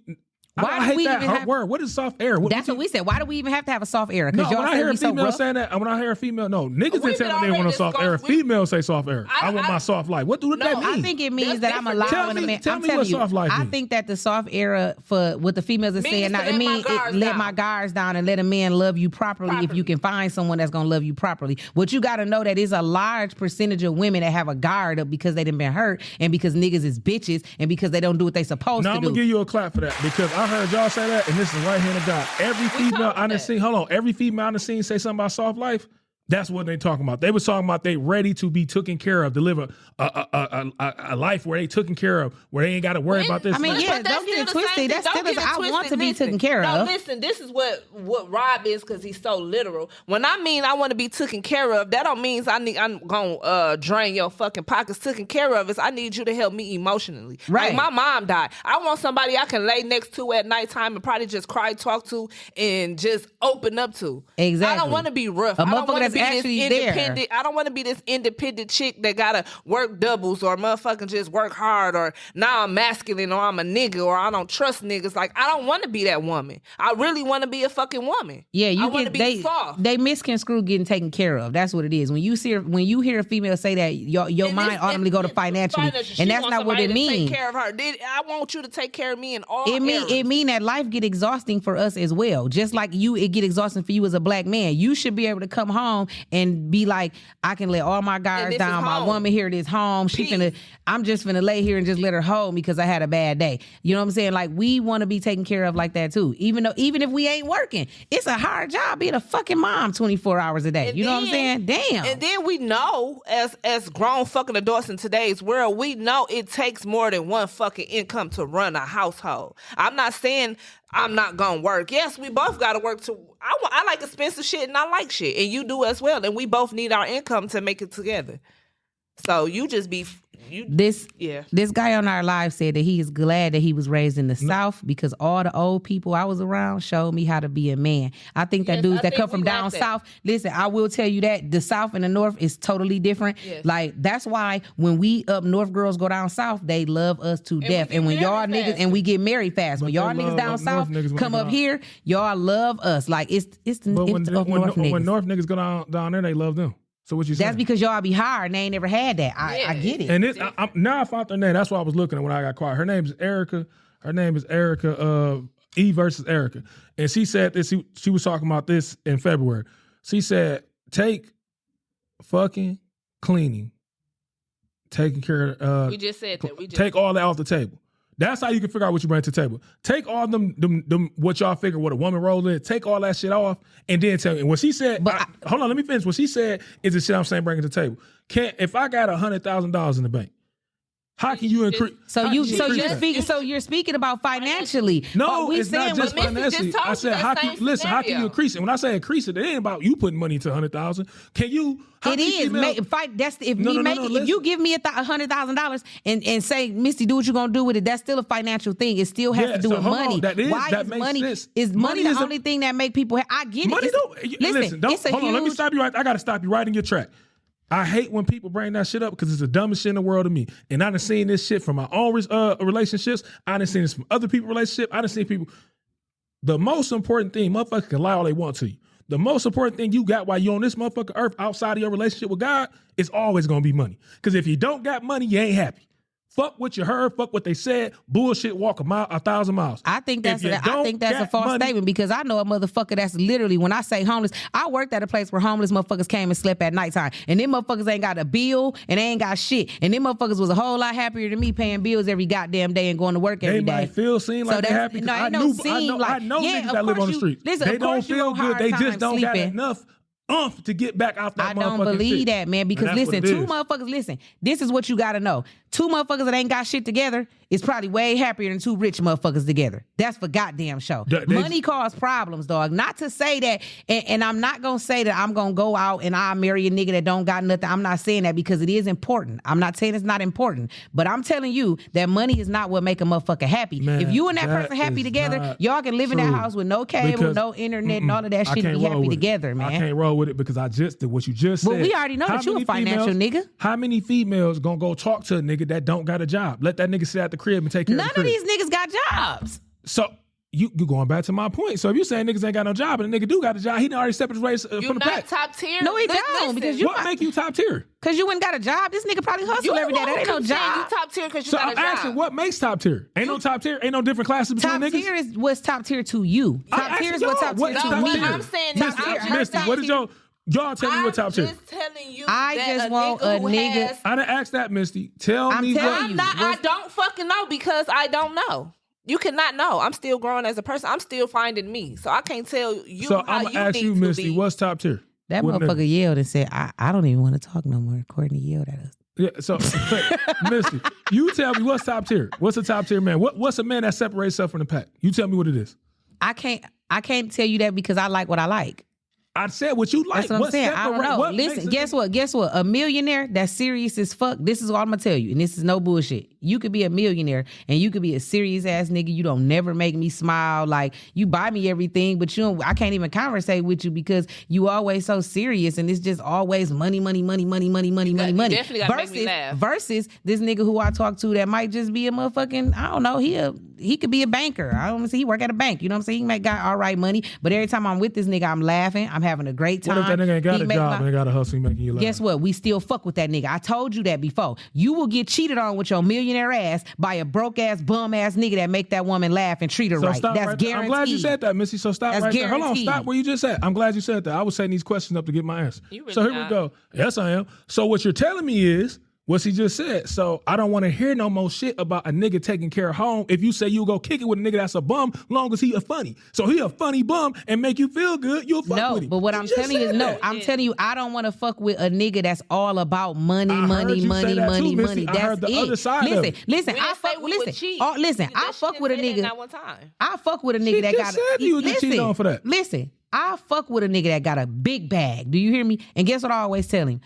Why I do hate we that even hard have- word. What is soft air? That's what we said. Why do we even have to have a soft era? No, Because when y'all I say hear we a so female rough. saying that, when I hear a female, no, niggas We've didn't been tell me they already want a soft air. discussed- we- Females say soft air. I want my soft life. What do that No, mean? I think it means That's that I'm different. allowing Tell a me- man. tell I'm me telling what you, soft life I mean. think that the soft era for what the females are Means saying to now, let it my means guards let down. my guards down and let a man love you properly if you can find someone that's gonna love you properly. But you got to know that it's a large percentage of women that have a guard up because they done been hurt and because niggas is bitches and because they don't do what they supposed Now to I'm do. gonna give you a clap for that because I heard y'all say that, and this is right hand of God. Every female talked I done that. seen, hold on, every female I done seen say something about soft life. That's what they talking about. They was talking about they ready to be taken care of, deliver a life where they taken care of, where they ain't got to worry about this. I mean, stuff. yeah, But that's don't get it still the twisted. same That's thing. still Don't get it I want twisted. to be Listen. taken care No, of. listen, this is what Rob is because he's so literal. When I mean I want to be taken care of, that don't mean I'm gonna drain your fucking pockets. Taken care of is I need you to help me emotionally. Right. Like my mom died. I want somebody I can lay next to at nighttime and probably just cry, talk to, and just open up to. Exactly. I don't want to be rough. A I don't motherfucker wanna that's be actually this there. independent. I don't want to be this independent chick that gotta work doubles or motherfucking just work hard or now I'm masculine or I'm a nigga or I don't trust niggas. Like I don't want to be that woman. I really want to be a fucking woman. Yeah, I want to be soft. They misconstrue getting taken care of. That's what it is. When you hear a female say that, your mind automatically go to financially, and that's not what it means. Take care of her. I want you to take care of me in all. It mean that life get exhausting for us as well. Just like it get exhausting for you as a black man. You should be able to come home and be like, I can let all my guards down. My woman here, this home. I'm just finna lay here and just let her hold me because I had a bad day. You know what I'm saying? Like we want to be taken care of like that too. Even if we ain't working, it's a hard job being a fucking mom 24 hours a day. You know what I'm saying? Damn. And then we know as grown fucking adults in today's world, we know it takes more than one fucking income to run a household. I'm not saying I'm not gonna work. Yes, we both gotta work too. I like expensive shit and I like shit, and you do as well. And we both need our income to make it together. So you just be This guy on our live said that he is glad that he was raised in the South because all the old people I was around showed me how to be a man. I think that dudes that come from down South, listen, I will tell you that the South and the North is totally different. Yes. Like that's why when we up North girls go down South, they love us to death. And when y'all niggas and we get married fast, when y'all niggas down South come up here, y'all love us. Like it's the North niggas. When North niggas go down there, they love them. So what you saying? That's because y'all be hard and they ain't never had that. I get it. And now I found her name. That's what I was looking at when I got quiet. Her name is Erica. E versus Erica. And she said this. She was talking about this in February. She said, take fucking cleaning, taking care of. We just said that. Take all that off the table. That's how you can figure out what you bring to the table. Take all them what y'all figure what a woman role is. Take all that shit off and then tell me. What she said, hold on, let me finish. What she said is the shit I'm saying bring to the table. If I got $100,000 in the bank, how can you increase? So you're speaking about financially. No, it's not just financially. I said, how can you increase it? When I say increase it, it ain't about you putting money into $100,000. Can you? It is. If you give me $100,000 and say, Misty, do what you're gonna do with it, that's still a financial thing. It still has to do with money. Why is money? Is money the only thing that make people? I get it. Money listen. Hold on. Let me stop you right. I got to stop you right in your track. I hate when people bring that shit up because it's the dumbest shit in the world to me. And I done seen this shit from my own relationships. I done seen this from other people's relationships. I done seen people. The most important thing, motherfuckers can lie all they want to you. The most important thing you got while you on this motherfucking earth outside of your relationship with God is always going to be money. Because if you don't got money, you ain't happy. Fuck what you heard. Fuck what they said. Bullshit. Walk 1,000 miles. I think that's a false statement because I know a motherfucker that's literally when I say homeless. I worked at a place where homeless motherfuckers came and slept at nighttime, and them motherfuckers ain't got a bill and they ain't got shit, and them motherfuckers was a whole lot happier than me paying bills every goddamn day and going to work every day. They seem like they're happy. No, I know niggas that live on the street. They don't feel good. They just don't got enough to get back out that motherfucking shit. I don't believe that, man, because listen, two motherfuckers, listen, this is what you gotta know. Two motherfuckers that ain't got shit together is probably way happier than two rich motherfuckers together. That's for goddamn show. Money causes problems, dog. Not to say that, and I'm not gonna say that I'm gonna go out and I'll marry a nigga that don't got nothing. I'm not saying that because it is important. I'm not saying it's not important, but I'm telling you that money is not what make a motherfucker happy. Man, if you and that person happy together, y'all can live in that house with no cable, no internet, and all of that shit and be happy together, man. I can't roll with it because I just did what you just said. Well, we already know that you a financial nigga. How many females gonna go talk to a nigga that don't got a job? Let that nigga sit at the crib and take care of the crib. None of these niggas got jobs. So you going back to my point. So if you saying niggas ain't got no job and the nigga do got a job, he done already stepped his race from the pack. Top tier. No, he don't. Because you what make you top tier? Because you ain't got a job. This nigga probably hustle every day. That ain't no job. You top tier because you got a job. So I'm asking, what makes top tier? Ain't no top tier. Ain't no different classes between niggas. Top tier is what's top tier to you. Top tier is what's top tier to me. I'm saying Misty, what is y'all tell me what top tier? I'm just telling you. I just want a nigga. I didn't ask that, Misty. Tell me what. I don't fucking know because I don't know. You cannot know. I'm still growing as a person. I'm still finding me. So I can't tell you so how I'm gonna ask you, Misty, what's top tier? That motherfucker yelled and said, I don't even want to talk no more. Courtney yelled at us. Yeah, so Misty, you tell me what's top tier. What's a top tier man? What's a man that separates himself from the pack? You tell me what it is. I can't tell you that because I like what I like. I said what you like. That's what I'm saying. I don't know. Listen, guess what? Guess what? A millionaire that's serious as fuck. This is what I'm gonna tell you, and this is no bullshit. You could be a millionaire and you could be a serious ass nigga. You don't never make me smile. Like you buy me everything, but I can't even conversate with you because you always so serious, and it's just always money. Definitely gotta make me laugh. Versus this nigga who I talk to that might just be a motherfucking, I don't know, he could be a banker. I don't see he work at a bank. You know what I'm saying? He got all right money, but every time I'm with this nigga, I'm laughing. I'm having a great time. What if that nigga ain't got a job and they got a hustle making you laugh? Guess what? We still fuck with that nigga. I told you that before. You will get cheated on with your millionaire ass by a broke ass, bum ass nigga that make that woman laugh and treat her right. Stop That's right there. guaranteed. I'm glad you said that, Missy. So stop That's right there. Hold on, guaranteed. stop where you just said. I'm glad you said that. I was setting these questions up to get my answer. You really So here we not. go. Yes, I am. So what you're telling me is what he just said. So I don't want to hear no more shit about a nigga taking care of home. If you say you go kick it with a nigga that's a bum, long as he a funny. So he a funny bum and make you feel good, you'll fuck with him. But what I'm telling you is no. I'm telling you, I don't want to fuck with a nigga that's all about money. I heard you say that too, Missy. I That's heard the it. other side of listen, it. listen. We I didn't say fuck. we would Listen, cheat. listen. I That fuck shit with a said that nigga. Not one time. I fuck with a nigga She that just got. said you was cheating on for that. Listen, I fuck with a nigga that got a big bag. Do you hear me? And guess what I always tell him?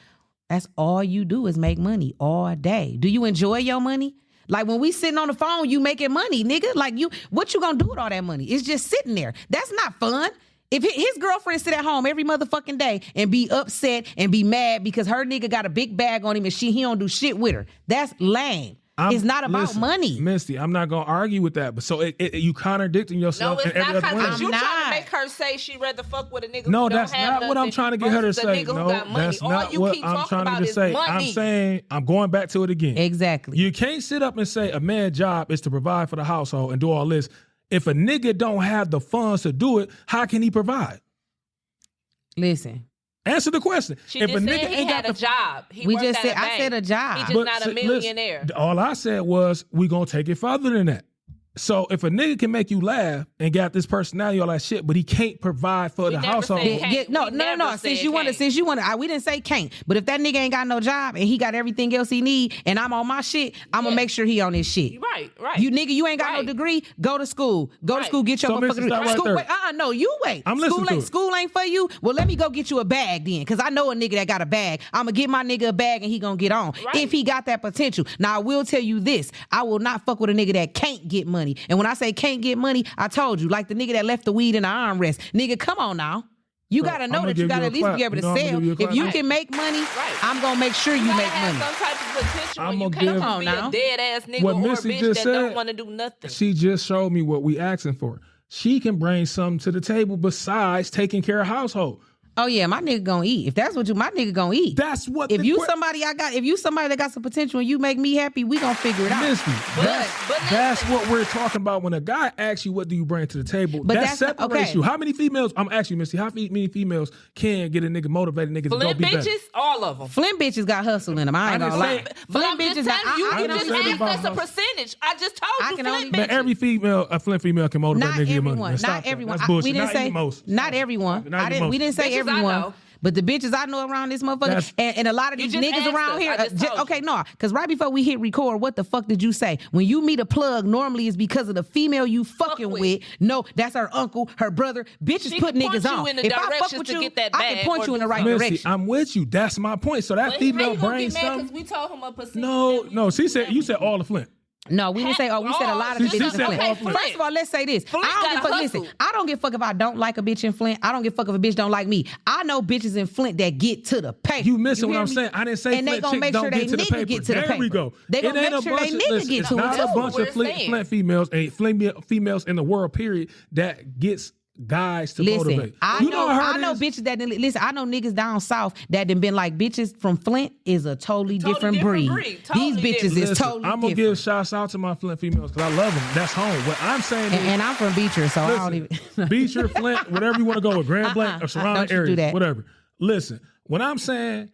That's all you do is make money all day. Do you enjoy your money? Like when we sitting on the phone, you making money, nigga. Like what you gonna do with all that money? It's just sitting there. That's not fun. If his girlfriend sit at home every motherfucking day and be upset and be mad because her nigga got a big bag on him and he don't do shit with her, that's lame. It's not about listen, money. Misty, I'm not gonna argue with that. But so you contradicting No, yourself it's and every not other because woman. you trying not. to make her say she rather fuck with a nigga No, who that's don't have not what I'm nothing trying to get her to versus a say. nigga who No, got money. that's All not you what keep I'm talking trying about to is say. money. I'm saying I'm going back to it again. Exactly. You can't sit up and say a man's job is to provide for the household and do all this. If a nigga don't have the funds to do it, how can he provide? Listen. Answer the question. She if just a said nigga he ain't had got a the job. He We worked just at said- a I bank. said a job. He just But not a listen, millionaire. all I said was we gonna take it further than that. So if a nigga can make you laugh and got this personality, all that shit, but he can't provide for We the never household. said can't. No. We never Since said you want can't. to, we didn't say can't. But if that nigga ain't got no job and he got everything else he need, and I'm on my shit, I'm gonna make sure he on his shit. Right. You nigga, you ain't got no Right. degree. Go to school. Go to Right. school. Get your So, Missy, motherfucking stop right school. there. Wait, no, you wait. I'm listening to it. School ain't for you. Well, let me go get you a bag then, cause I know a nigga that got a bag. I'm gonna get my nigga a bag and he gonna get on Right. if he got that potential. Now I will tell you this: I will not fuck with a nigga that can't get money. And when I say can't get money, I told you, like the nigga that left the weed in the armrest. Nigga, come on now. You Bro, gotta I'm know gonna that you give gotta you at a least clap. be able You to know I'm gonna sell. give you a If clap. you Right. can make money, Right. I'm gonna make sure you You make gotta have money. some type of potential. I'm When you gonna can't give- just be Come on a dead ass nigga What or a Missy bitch just that said, don't want to do nothing. She just showed me what we asking for. She can bring something to the table besides taking care of household. Oh yeah, my nigga gonna eat. If that's what my nigga gonna eat. That's what. If you somebody that got some potential and you make me happy, we gonna figure it out. Misty, But that's listen. what we're talking about. When a guy asks you, "What do you bring to the table?" But that that's the- separates okay. you. How many females? I'm asking you, Misty. How many females can get a nigga motivated, nigga to go Flint be better? bitches, all of them. Flint bitches got hustle in them. I ain't I gonna didn't lie. say- But I'm Flint just bitches. telling you, I you didn't just say asked about us a hustle. percentage. I just told I you can Flint only- But bitches. every female, a Flint female can motivate Not nigga to get money. everyone. Man, stop Not that. everyone. That's bullshit. We didn't Not say even most. not everyone. Not even We didn't say Bitches I everyone. know. But the bitches I know around this motherfucker, That's- and a lot of You these just niggas asked around us. here. I just told Okay, you. no, because right before we hit record, what the fuck did you say? When you meet a plug, normally it's because of the female you fucking with. with. No, that's her uncle, her brother. Bitches She put can niggas point you on. in the If I fuck directions with to you, get that I bag can point or you in the do right something. Missy, direction. I'm with you. That's my point. So that But female how you gonna brings get mad something. 'cause we told him a percentage? No. You said all of Flint. No, we didn't say. Oh, we said a lot of the She bitches said in Flint. all Flint. First of all, let's say this. Flint I don't give a gotta fuck. Listen, hustle. I don't give a fuck if I don't like a bitch in Flint. I don't give a fuck if a bitch don't like me. I know bitches in Flint that get to the paper. You missing what hear I'm me? saying? I didn't say and they Flint gonna chicks make don't sure get they to the nigga paper. get to the There paper. we go. They It gonna ain't make a sure they bunch of- nigga listen, get it's to it not too. a bunch We're of Flint saying. females and females in the world period that gets guys to Listen, motivate. I You know what I it know is? bitches that didn't listen. I know niggas down south that done been like bitches from Flint is a totally different breed. Totally These bitches different. is Listen, totally I'm gonna different. give shouts out to my Flint females because I love them. That's home. What I'm saying is, And I'm from Beecher, so I don't even. Beecher, Flint, whatever you want to go with, Grand Blanc or surrounding Don't you do areas, that. whatever. Listen, when I'm saying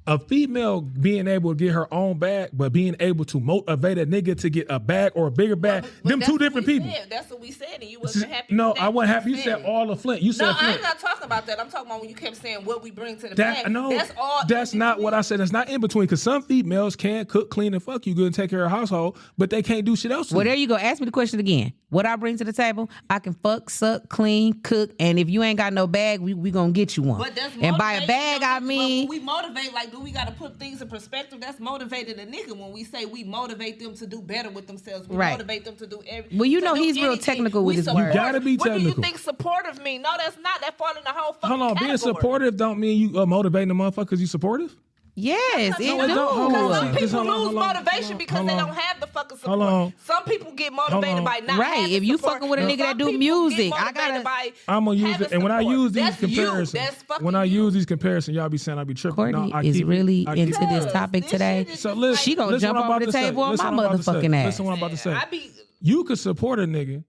A female being able to get her own bag, but being able to motivate a nigga to get a bag or a bigger bag, But them that's two what different we people. said. That's what we said, and you wasn't happy. No, with that. I wasn't happy. You What said all of Flint. You said No, Flint. I'm not talking about that. I'm talking about when you kept saying what we bring to the That bag. no, That's all. that's not what I said. That's not in between. Because some females can cook, clean, and fuck you good and take care of a household, but they can't do shit else. to Well, you. there you go. Ask me the question again. What I bring to the table? I can fuck, suck, clean, cook, and if you ain't got no bag, we gonna get you one. But that's and by a motivation, bag, though, I but mean, when we motivate, like, do we got to put things in perspective? That's motivated a nigga when we say we motivate them to do better with themselves. We Right. motivate them to do everything. Well, you know he's real technical with his words. You gotta be What do technical. you think supportive mean? No, that's not. That fall in the whole fucking Hold on, being category. supportive don't mean you motivating the motherfuckers. You supportive? yes, No, it it do. don't. Hold on. Some Just people hold on, lose hold on, motivation hold on, because hold they on. don't have the fucking support. Hold on. Some people get Hold motivated on. by not Right, having if you support. fucking with a nigga that Some do people music, get I motivated gotta- by I'm gonna use having it, and when I support. use these That's comparisons, you. That's fucking when I you. use these comparisons, y'all be saying I be tripping. Courtney No, I is keep it- really I keep into it this real. topic This today. shit is So just listen, like- She gonna listen jump what I'm over about the to say. table on Listen my what I'm about to say. motherfucking ass. Listen what I'm about to say. I be You could support a nigga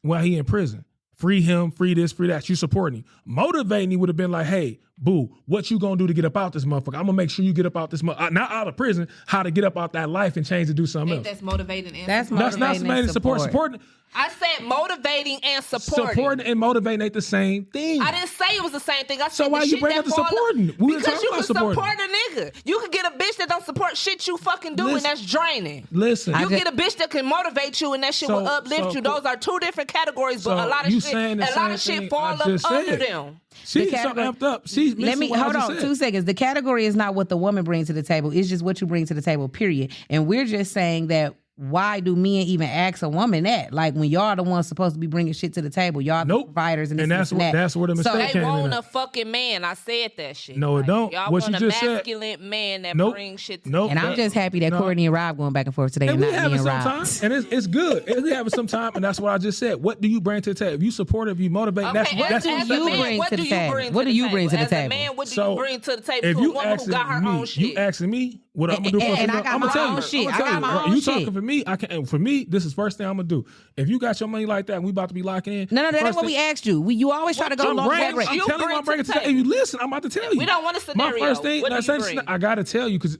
while he in prison. Free him, free this, free that. You supporting him. Motivating him would have been like, hey, boo, what you gonna do to get up out this motherfucker? I'm gonna make sure you get up out this not out of prison, how to get up out that life and change to do something think else. that's motivating. And That's supporting. That's not motivating somebody and to support. support. Supporting, I said motivating and supporting. supporting and motivating ain't the same thing. I didn't say it was the same thing. I said So why the you shit bring that up the fall supporting? We were because talking you about can supporting. support a nigga. You can get a bitch that don't support shit you fucking do, Listen. and that's draining. Listen, You get a bitch that can motivate you, and that shit So- will uplift so- you. Those are two different categories, but So a lot of you shit, saying the a lot of same shit thing fall I up just under said. them. she's The so category- amped up. She's Let me missing what I hold just on said. 2 seconds. The category is not what the woman brings to the table. It's just what you bring to the table, period. And we're just saying that why do men even ask a woman that? Like when y'all the ones supposed to be bringing shit to the table, y'all the Nope. providers and this And that's and what- that. that's where the So- mistake They came in want at. a fucking man. I said that shit. No, it don't. Y'all What want you a just said. masculine man that Nope. brings shit to Nope. And I'm just happy that No. Courtney and Rob going back and forth today And and we not me having and some Rob. time, and it's good. And we having some time, and that's what I just said. What do you bring to the table? If you support, if you motivate, that's Okay, that's do as you a man, bring what to do the you table? bring What to do the you bring to the As a table? man, what do So, you bring to the table if to a you woman who asking got her own me, shit? you asking me what I'm gonna do for And I a got I'm my gonna tell own you. shit. I'm I gonna got tell my you. own You shit. talking for me? I can. And for me, this is first thing I'm gonna do. If you got your money like that, and we about to be locking in. No, that ain't first what thing- we asked you. You always try to go I'm long bringing, that break. I'm You telling you, bring I'm bringing to to the the. Hey, table. listen, I'm about to tell you. We don't want a scenario. My first thing, What do you bring? I gotta tell you because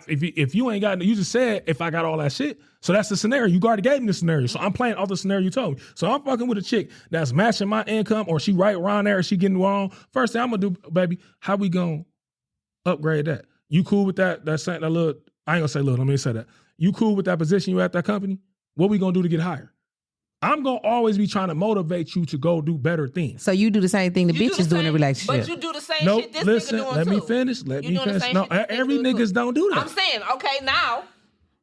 if you ain't got, you just said if I got all that shit. So that's the scenario. You already gave me the scenario. So I'm playing all the scenario you told me. So I'm fucking with a chick that's matching my income, or she right around there, or she getting wrong. First thing I'm gonna do, baby, how we gonna upgrade that? You cool with that? That little. I ain't gonna say little. Let me say that. You cool with that position you at that company? What we gonna do to get higher? I'm gonna always be trying to motivate you to go do better things. So you do the same thing the You do bitches do in a same- relationship. But you do the same Nope. shit this Listen. nigga doing Let me too. finish. Let You me doing the finish. same No, shit this every nigga doing niggas too. don't do that. I'm saying, okay, now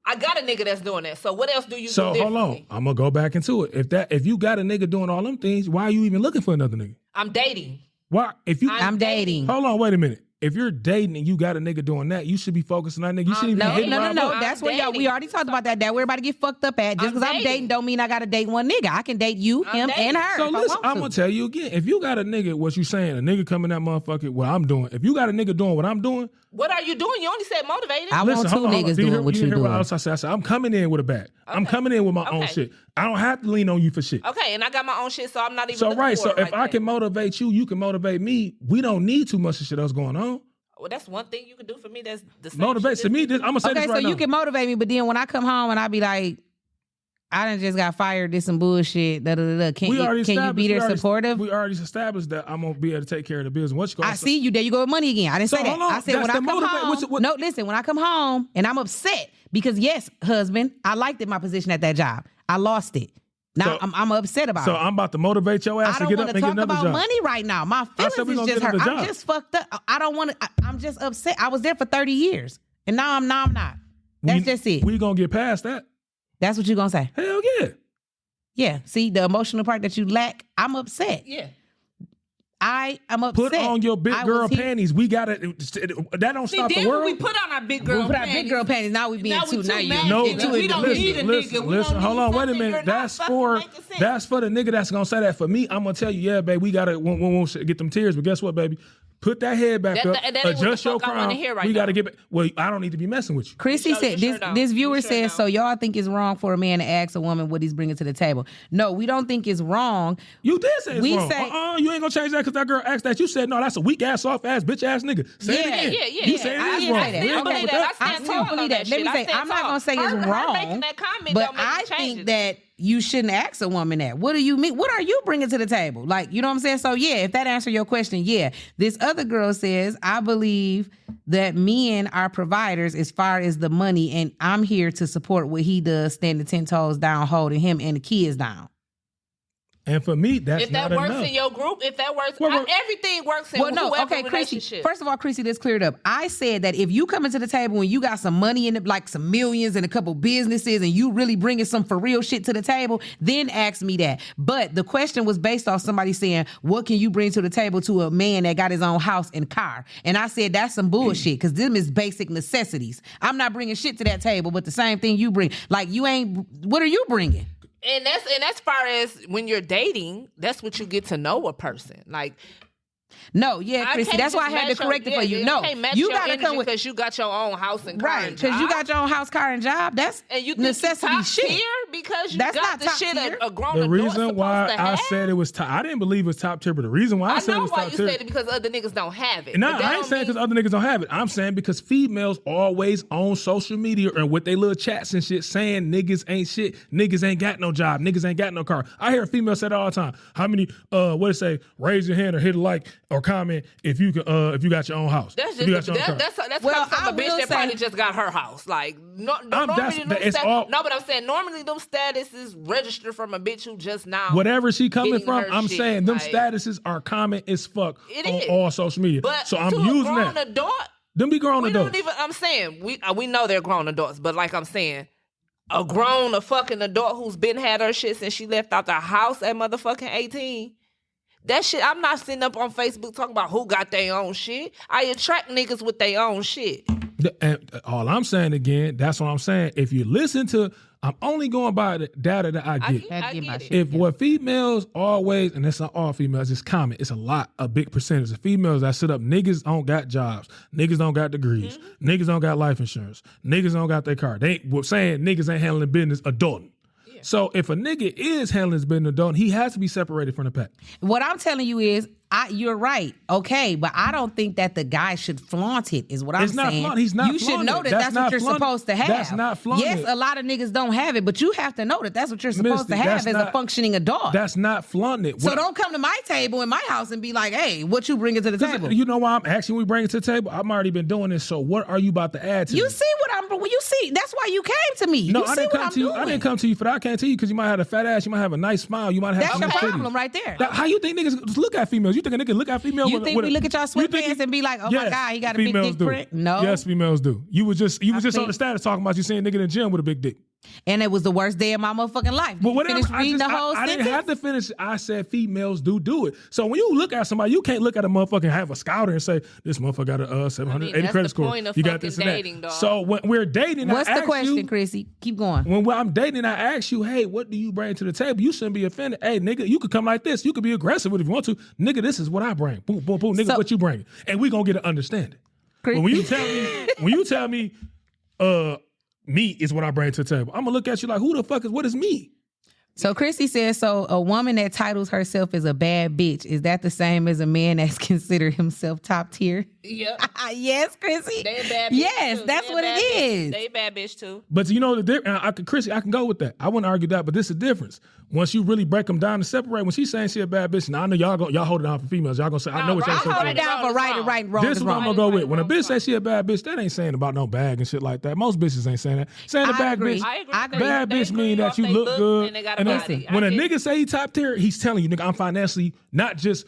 I got a nigga that's doing that. So what else do you So do hold on, differently? I'm gonna go back into it. If you got a nigga doing all them things, why are you even looking for another nigga? I'm dating. Why? If you I'm dating. hold on, wait a minute. If you're dating and you got a nigga doing that, you should be focusing on that nigga. You shouldn't even No, be hitting no, no, Rob no. up. That's I'm where y'all. We dating. already talked about that. That we're about to get fucked up at. Just I'm because I'm dating dating. don't mean I gotta date one nigga. I can date you, I'm him, dating. and her. So if I listen, want I'm to. gonna tell you again. If you got a nigga, what you saying? A nigga coming that motherfucker, what I'm doing. If you got a nigga doing what I'm doing, What are you doing? You only said motivated. I listen, want two hold on, hold on. niggas Do you hear- doing what you you hear what doing. else I said? I said I'm coming in with a bag. I'm Okay. coming in with my own Okay. shit. I don't have to lean on you for shit. Okay, and I got my own shit, so I'm not even. So looking right, for so it if like I that. can motivate you, you can motivate me. We don't need too much of shit else going on. Well, that's one thing you can do for me. That's the same Motivate. shit To me, this- I'm gonna say Okay, this so right now. you can motivate me, but then when I come home and I be like, I done just got fired, did some bullshit, da da da. Can you be there supportive? We already established that I'm gonna be able to take care of the business. What you gonna I see you. There you go with money again. I didn't So, say that. hold on. I said That's when I the come motivate. home. What- No, listen. When I come home and I'm upset because yes, husband, I liked it, my position at that job. I lost it. Now So- I'm upset about So it. I'm about to motivate your ass I to don't get want up to and get talk another about job. money right now. My said feelings we is gonna just get hurt. another I'm job. just fucked up. I don't want to. I'm just upset. I was there for 30 years, and now I'm not. That's just it. We gonna get past that. That's what you gonna say. Hell yeah. Yeah. See the emotional part that you lack. I'm upset. Yeah. I am upset. Put on your big I girl was here- panties. We got it. That don't See, stop then the when world. we put on our big We girl put our big girl panties. Now we being Now we too. too Now you mad. No, Nigga, we don't need a nigga. We listen, don't hold need on, wait a something minute. you're not That's fucking for making sense. that's for the nigga that's gonna say that. For me, I'm gonna tell you, yeah, baby, we gotta won't get them tears. But guess what, baby? Put that head back up. That ain't what the Adjust your fuck I wanna crown. hear right We got to now. get back. Well, I don't need to be messing with you. Chrissy You said sure don't. this viewer You sure says, don't. so y'all think it's wrong for a man to ask a woman what he's bringing to the table. No, we don't think it's wrong. You did say it's We wrong. say- You ain't gonna change that because that girl asked that. You said no. That's a weak ass, soft ass, bitch ass nigga. Say it again. Yeah. You said I it is didn't wrong. say that. We ain't Okay. going with that. I still believe that. Let me say, I'm not gonna say it's Her wrong, making that comment but don't make I it change think it. that you shouldn't ask a woman that. What do you mean? What are you bringing to the table? Like, you know what I'm saying? So yeah, if that answers your question, yeah. This other girl says, I believe that men are providers as far as the money, and I'm here to support what he does, standing 10 toes down, holding him and the kids down. And for me, that's If that not works enough. in your group, if that works, Well, everything works in Well, no, whoever okay, Chrissy. relationship. First of all, Chrissy, let's clear it up. I said that if you come into the table and you got some money in it, like some millions and a couple businesses, and you really bringing some for real shit to the table, then ask me that. But the question was based off somebody saying, what can you bring to the table to a man that got his own house and car? And I said, that's some bullshit, because them is basic necessities. I'm not bringing shit to that table, but the same thing you bring. Like, you ain't, what are you bringing? And that's far as when you're dating, that's what you get to know a person. Like, No, yeah, I Chrissy, can't that's why I just had to match your- correct it for you. yeah, No, can't match you your got to energy come with, because you got your own house and car right, and because you job. got your own house, car, and job. That's and you think necessity you top shit. tier because you That's got not the top shit tier. a grown The adult reason supposed why to I have. said it was top, I didn't believe it was top tier, but the reason why I, I said it know was why top you tier. said it because other niggas don't have it. No, But that I ain't don't saying because mean- other niggas don't have it. I'm saying because females always on social media and with their little chats and shit saying niggas ain't shit, niggas ain't got no job, niggas ain't got no car. I hear females say that all the time. How many what it say? Raise your hand or hit a like or comment if you can if you got your own house. That's If you just got your own car. that's Well, coming I from a bitch will that say- probably just got her house. Like that's- it's all- no, but I'm saying normally them statuses registered from a bitch who just now Whatever she coming getting from, her I'm shit, saying them like- statuses are common as fuck It on is. all social media. But so I'm to a using grown that. adult, Them be grown we adults. don't even. I'm saying we know they're grown adults, but like I'm saying, a fucking adult who's been had her shit since she left out the house at motherfucking 18. That shit, I'm not sitting up on Facebook talking about who got their own shit. I attract niggas with their own shit. And all I'm saying again, that's what I'm saying. If you listen to, I'm only going by the data that I get. Had to get my get shit. it. If what females always, and it's not all females, it's common, it's a big percentage of females that sit up, niggas don't got jobs, niggas don't got degrees, niggas don't got life insurance, niggas don't got their car. They ain't saying niggas ain't handling business adulting. So if a nigga is handling his business adulting, he has to be separated from the pack. What I'm telling you is, you're right, okay, but I don't think that the guy should flaunt it. Is what I'm It's not saying. flaunt. He's not You should flaunting know it. that That's that's not what you're flaunt- supposed to have. that's not flaunting Yes, it. a lot of niggas don't have it, but you have to know that that's what you're supposed Misty, to have that's as a not- functioning adult. That's not flaunting it. So What- don't come to my table in my house and be like, "Hey, what you bringing to the table?" You know why I'm asking we bring it to the table? I've already been doing this. So what are you about to add to You this? see what I'm? You see? That's why you came to me. No, you I see didn't what come I'm to you. doing. I didn't come to you for that. I can't tell you because you might have a fat ass, you might have a nice smile, you might have That's some your titties. problem right there. How you think niggas just look at females? You think a nigga look at females? You with, think with we look at y'all you think sweatpants and be like, "Oh my Yes, God, he got a big females dick do. print"? No. Yes, females do. You was just on think- the status talking about you seeing a nigga in the gym with a big dick. And it was the worst day of my motherfucking life. But You whatever, finish reading the whole I sentence? didn't have to finish. I said females do it. So when you look at somebody, you can't look at a motherfucker and have a scouter and say this motherfucker got a 780 that's credit the score. point of You got this fucking and dating, that. dog. So when we're dating, What's I the ask question, you, Chrissy? Keep going. when I'm dating, I ask you, hey, what do you bring to the table? You shouldn't be offended. Hey, nigga, you could come like this. You could be aggressive with it if you want to. Nigga, this is what I bring. Boom, boom, boom. Nigga, So- what you bring? And we gonna get an understanding. Chris- But when you tell me, me is what I bring to the table, I'm gonna look at you like, who the fuck is, what is me? So Chrissy says, so a woman that titles herself as a bad bitch, is that the same as a man that's considered himself top tier? Yep. Yes, Chrissy. They a bad bitch Yes, too. that's They a what bad it bitch. is. They a bad bitch too. But you know the difference. Chrissy, I can go with that. I wouldn't argue that, but this is the difference. Once you really break them down and separate, when she's saying she a bad bitch, now I know y'all hold it down for females. Y'all gonna say, I know what y'all I say. hold for it it. down for right and right, wrong This is is what I'm wrong. gonna go with. Right, When a wrong, bitch says she a bad bitch, that ain't saying about no bag and shit like that. Most bitches ain't saying that. Saying a I bad agree. bitch, I agree. I agree. bad They bitch mean agree that off you they look looks good. and they got a And body. when I a get nigga say he top tier, he's telling you, nigga, I'm financially not just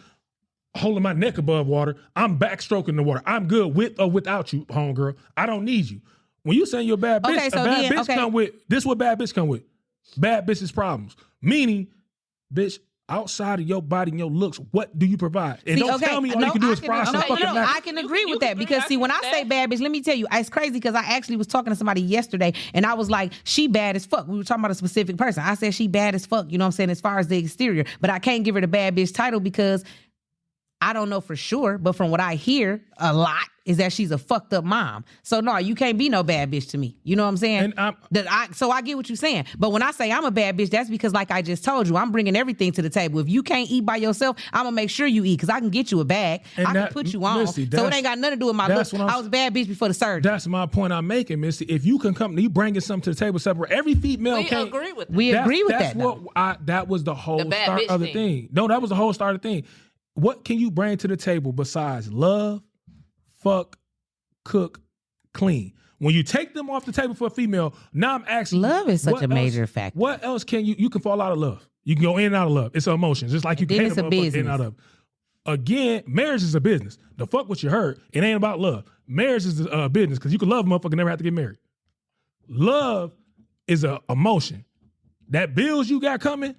holding my neck above water. I'm backstroking the water. I'm good with or without you, homegirl. I don't need you. When you saying you're a bad bitch, Okay, so a bad then- bitch okay. come with, this what bad bitch come with. Bad bitch's problems. Meaning, bitch, outside of your body and your looks, what do you provide? And don't tell me all you can do is fry some fucking mac. I can agree you with can that agree. because I see, can when I agree say with bad bitch, let me tell you, it's crazy because I actually was talking to somebody yesterday and I was like, she bad as fuck. We were talking about a specific person. I said she bad as fuck, you know what I'm saying, as far as the exterior, but I can't give her the bad bitch title because I don't know for sure, but from what I hear a lot is that she's a fucked up mom. So no, you can't be no bad bitch to me. You know what I'm saying? So I get what you're saying. But when I say I'm a bad bitch, that's because like I just told you, I'm bringing everything to the table. If you can't eat by yourself, I'm gonna make sure you eat because I can get you a bag. I can put you on. Missy, so it ain't got nothing to do with my looks. I was a bad bitch before the surgery. That's my point I'm making, Missy. If you can come, you bringing something to the table separate. Every female can't. Agree with that. We agree with that. That was the whole bad start bitch of the thing. No, that was the whole start of the thing. What can you bring to the table besides love, fuck, cook, clean? When you take them off the table for a female, now I'm asking love is such a major factor. What else can you can fall out of love? You can go in and out of love. It's an emotion, just like you can hate a motherfucker in and out of. Again, marriage is a business. The fuck what you heard, it ain't about love. Marriage is a business because you can love a motherfucker and never have to get married. Love is an emotion. That bills you got coming,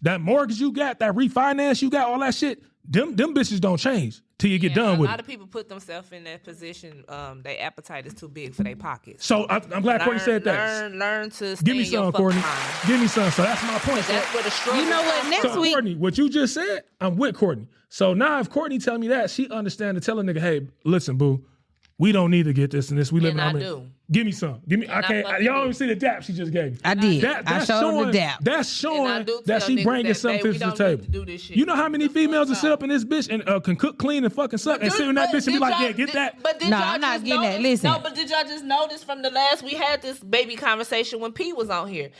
that mortgage you got, that refinance you got, all that shit, them bitches don't change till you get done with it. A lot of people put themselves in that position. Their appetite is too big for their pockets. So I'm glad Courtney said that. Learn to give me some, Courtney. Give me some. So that's my point. That's where the struggle. You know what? Next week, Courtney, what you just said, I'm with Courtney. So now if Courtney tell me that, she understand to tell a nigga, hey, listen, boo, we don't need to get this and this. We live in do. Give me some. Give me. I can't. Y'all don't even see the dap she just gave me. I did. I showed her the dap. That's showing that she bringing something to the table. You know how many females that sit up in this bitch and can cook, clean, and fucking suck and sit in that bitch and be like, yeah, get that. But did no, y'all I'm not just getting notice, that. Listen. No, but did y'all just notice from the last we had this baby conversation when P was on here?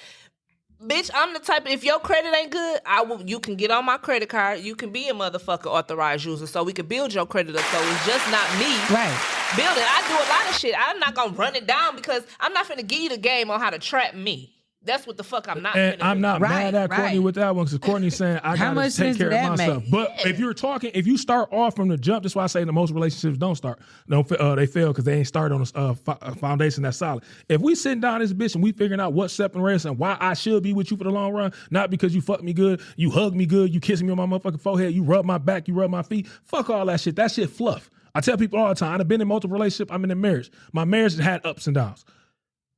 Bitch, I'm the type, if your credit ain't good, you can get on my credit card. You can be a motherfucker authorized user so we can build your credit up. So it's just not me. Right. Build it. I do a lot of shit. I'm not going to run it down because I'm not finna give you the game on how to trap me. That's what the fuck I'm not and finna I'm do. not mad at Courtney with that one because Courtney's saying I gotta take care of myself. But if you're talking, if you start off from the jump, that's why I say that most relationships don't start. They fail because they ain't started on a foundation that's solid. If we sitting down this bitch and we figuring out what separates and why I should be with you for the long run, not because you fuck me good, you hug me good, you kiss me on my motherfucking forehead, you rub my back, you rub my feet, fuck all that shit. That shit fluff. I tell people all the time, I've been in multiple relationships, I'm in a marriage. My marriage has had ups and downs.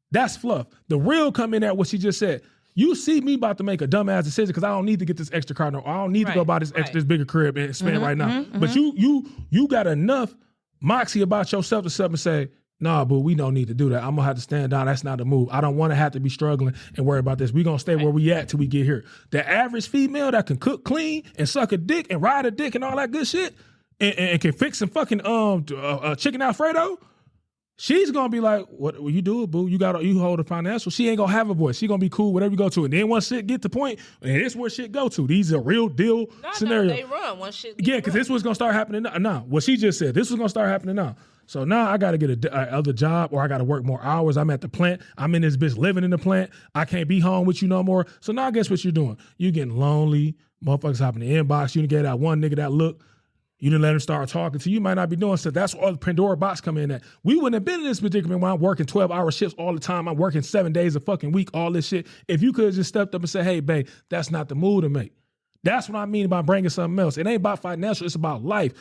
That's fluff. The real come in at what she just said. You see me about to make a dumbass decision because I don't need to get this extra car. No, I don't need to go buy this bigger crib and spend right now. But you got enough moxie about yourself to step and say, nah, boo, we don't need to do that. I'm gonna have to stand down. That's not the move. I don't want to have to be struggling and worry about this. We're gonna stay where we at till we get here. The average female that can cook clean and suck a dick and ride a dick and all that good shit and can fix some fucking chicken Alfredo. She's gonna be like, "What you do, boo? You hold a financial." She ain't gonna have a voice. She gonna be cool whatever you go to. And then once shit get to point, and this where shit go to. These are real deal scenarios. They run once shit. Yeah, because this was gonna start happening now. What she just said, this was gonna start happening now. So now I gotta get a other job or I gotta work more hours. I'm at the plant. I'm in this bitch living in the plant. I can't be home with you no more. So now guess what you're doing? You getting lonely. Motherfuckers hopping in the inbox. You didn't get that one nigga that look. You didn't let him start talking to you. Might not be doing stuff. That's where all the Pandora box come in at. We wouldn't have been in this predicament when I'm working 12-hour shifts all the time. I'm working 7 days a fucking week, all this shit. If you could have just stepped up and said, hey, babe, that's not the move to make. That's what I mean by bringing something else. It ain't about financial. It's about life.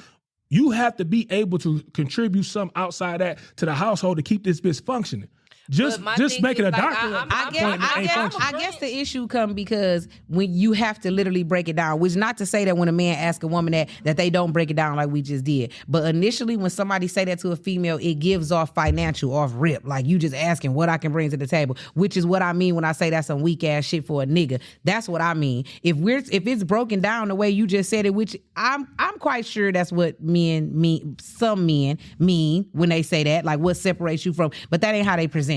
You have to be able to contribute some outside that to the household to keep this bitch functioning. Just making a doctor. I guess the issue come because when you have to literally break it down, which not to say that when a man asks a woman that they don't break it down like we just did. But initially when somebody say that to a female, it gives off financial off rip. Like you just asking what I can bring to the table, which is what I mean when I say that's some weak ass shit for a nigga. That's what I mean. If it's broken down the way you just said it, which I'm quite sure that's what some men mean when they say that, like what separates you from, but that ain't how they present it.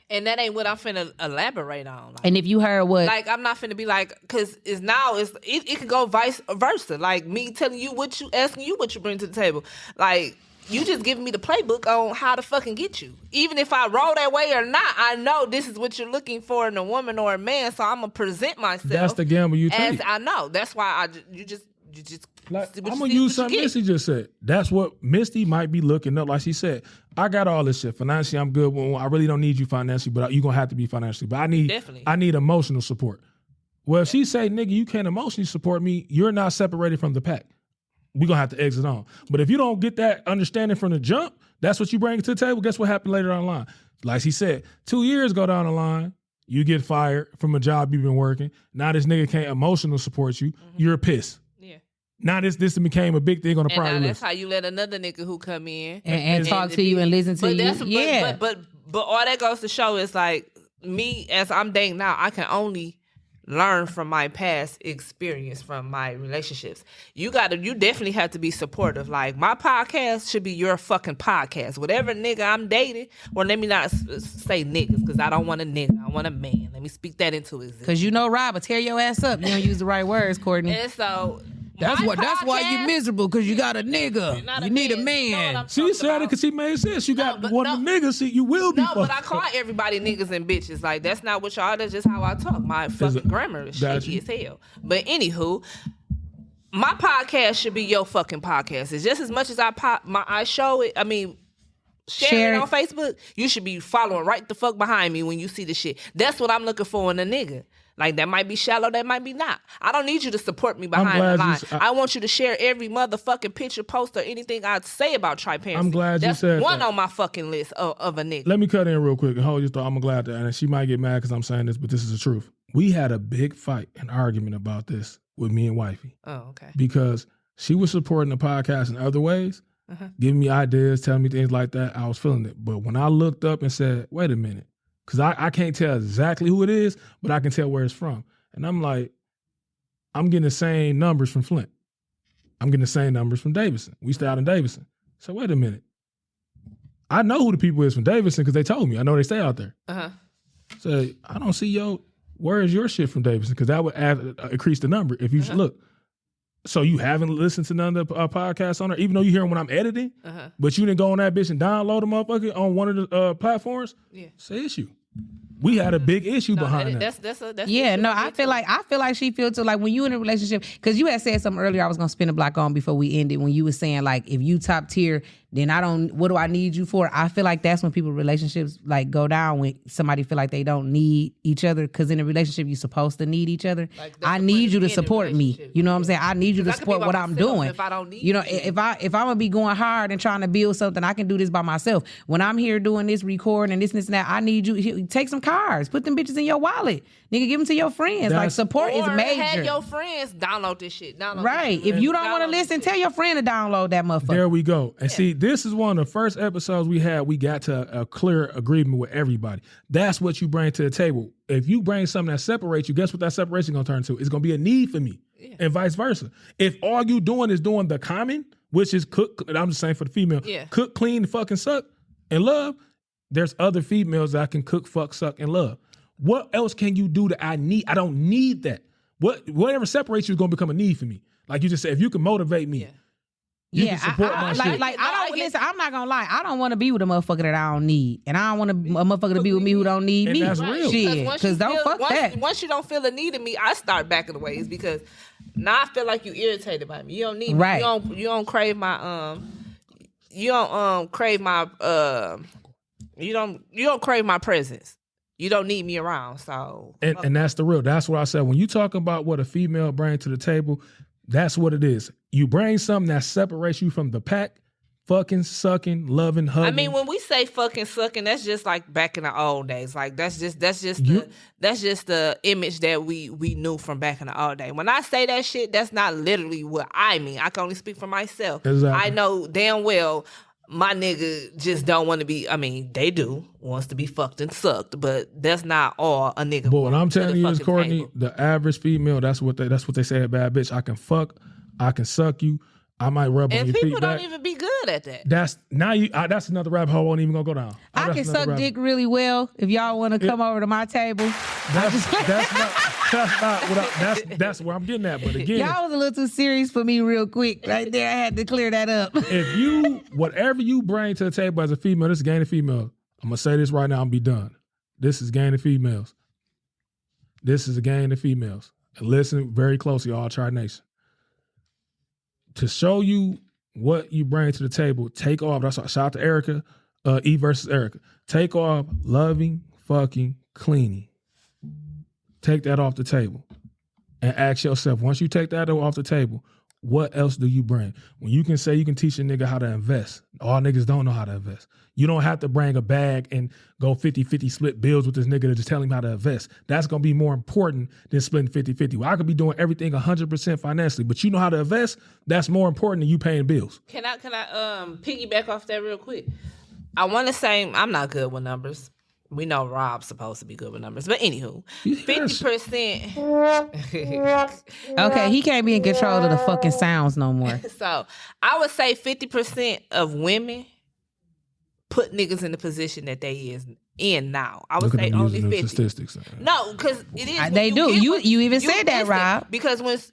And that ain't what I'm finna elaborate on. Like, and if you heard what... Like, I'm not finna be like... Because it can go vice versa. Like, me telling you asking you what you bring to the table. Like, you just giving me the playbook on how to fucking get you. Even if I roll that way or not, I know this is what you're looking for in a woman or a man, so I'm gonna present myself. That's the gamble you take. I know. That's why you just... Like, I'm gonna use something Misty just said. That's what Misty might be looking up. Like she said, I got all this shit. Financially, I'm good. I really don't need you financially, but you're gonna have to be financially. But I need emotional support. Well, if she say, nigga, you can't emotionally support me, you're not separated from the pack. We're gonna have to exit on. But if you don't get that understanding from the jump, that's what you bring to the table. Guess what happened later on the line? Like she said, 2 years go down the line, you get fired from a job you've been working. Now this nigga can't emotional support you. Mm-hmm. You're pissed. Yeah. Now this became a big thing on the And priority now list. that's how you let another nigga who come in and talk to you and listen to but you. that's, Yeah. But all that goes to show is like me as I'm dating now, I can only learn from my past experience from my relationships. You definitely have to be supportive. Like my podcast should be your fucking podcast. Whatever nigga I'm dating, well, let me not say niggas because I don't want a nigga. I want a man. Let me speak that into existence. Because you know Rob will tear your ass up. You don't use the right words, Courtney. And so That's my why you podcast- miserable, because you got a nigga. Not You a need a man. You know what man. I'm She talking said it about. because she made sense. You got but one of the niggas. See, you will be. No, but I fucked call up. everybody niggas and bitches. Like that's not what y'all. That's just how I talk. My fucking grammar is Got shitty you. as hell. But anywho, my podcast should be your fucking podcast. It's just as much as I show it. I mean, share Share it it. on Facebook. You should be following right the fuck behind me when you see the shit. That's what I'm looking for in a nigga. Like that might be shallow, that might be not. I don't need you to support me behind glad the you line. s- I want you to share every motherfucking picture, post, or anything I say about triparency. I'm glad you That's said one that. on my fucking list of a nigga. Let me cut in real quick and hold your thought. I'm glad that, and she might get mad because I'm saying this, but this is the truth. We had a big fight, an argument about this with me and wifey Oh, okay. because she was supporting the podcast in other ways, giving me ideas, telling me things like that. I was feeling it. But when I looked up and said, wait a minute, because I can't tell exactly who it is, but I can tell where it's from. And I'm like, I'm getting the same numbers from Flint. I'm getting the same numbers from Davidson. We stay out in Davidson. So wait a minute. I know who the people is from Davidson because they told me. I know they stay out there. Uh-huh. So I don't see where is your shit from Davidson? Because that would increase the number if you look. So you haven't listened to none of the podcasts on there, even though you hear them when I'm editing, but you didn't go on that bitch and download them motherfucker on one of the platforms. Yeah. It's an issue. We had a big issue behind that. That's Yeah, no, I feel like she feel too, like when you in a relationship, because you had said something earlier I was gonna spin a block on before we ended, when you was saying like if you top tier, then what do I need you for? I feel like that's when people relationships like go down, when somebody feel like they don't need each other, because in a relationship you're supposed to need each other. Like, that's I the need point you of to being in a support me. relationship. You know what I'm saying? I need you to 'Cause I could be support by what I'm myself doing. if I don't need you know, you. if I'm gonna be going hard and trying to build something, I can do this by myself. When I'm here doing this, recording and this and that, I need you. Take some cards, put them bitches in your wallet, nigga. Give them to your friends. Like That's- support is Or major. have your friends download this shit. Right. If you don't want to listen, tell your friend to download that motherfucker. There we go. And see, this is one of the first episodes we had. We got to a clear agreement with everybody. That's what you bring to the table. If you bring something that separates you, guess what that separation gonna turn to? It's gonna be a need for me, and vice versa. If all you doing is doing the common, which is cook, I'm just saying for the female, cook, clean, fucking suck, and love. There's other females that can cook, fuck, suck, and love. What else can you do that I need? I don't need that. Whatever separates you is gonna become a need for me. Like you just said, if you can motivate me. You can support my shit. Listen, I'm not gonna lie. I don't want to be with a motherfucker that I don't need, and I don't want a motherfucker to be with me who don't need And me. that's real. Shit, because don't fuck that. Once you don't feel a need in me, I start backing away. It's because now I feel like you irritated by me. You don't need Right. me. You don't crave my you don't crave my you don't crave my presence. You don't need me around. So And that's the real. That's what I said. When you talk about what a female brings to the table, that's what it is. You bring something that separates you from the pack, fucking, sucking, loving, hugging. I mean, when we say fucking sucking, that's just like back in the old days. Like that's just You- the image that we knew from back in the old day. When I say that shit, that's not literally what I mean. I can only speak for myself. Exactly. I know damn well my nigga just don't want to be. I mean, they do wants to be fucked and sucked, but that's not all a nigga. But what I'm wants to telling the you is, fucking Courtney, table. the average female, that's what they say a bad bitch. I can fuck, I can suck you, I might rub on And your people feet don't back. even be good at that. That's that's another rabbit hole. I won't even gonna go down. I That's can another suck rabbit- dick really well. If y'all want to come over to my table, That's where I'm getting at. But again, y'all was a little too serious for me real quick. Right there, I had to clear that up. if you whatever you bring to the table as a female, this is gaining females. I'm gonna say this right now and be done. This is gaining females. This is a gain of females. And listen very closely, all Tri Nation. To show you what you bring to the table, take off. That's shout out to Erica, E versus Erica. Take off loving, fucking, cleaning. Take that off the table. And ask yourself, once you take that off the table, what else do you bring? When you can say you can teach a nigga how to invest, all niggas don't know how to invest. You don't have to bring a bag and go 50-50 split bills with this nigga to just tell him how to invest. That's going to be more important than splitting 50-50. Well, I could be doing everything 100% financially, but you know how to invest? That's more important than you paying bills. Can I piggyback off that real quick? I want to say I'm not good with numbers. We know Rob's supposed to be good with numbers, but anywho, 50%. Okay, he can't be in control of the fucking sounds no more. So I would say 50% of women put niggas in the position that they is in now. I would Look at say them only using them 50. statistics. No, because it is. They do. You even said that, listen, Rob. Because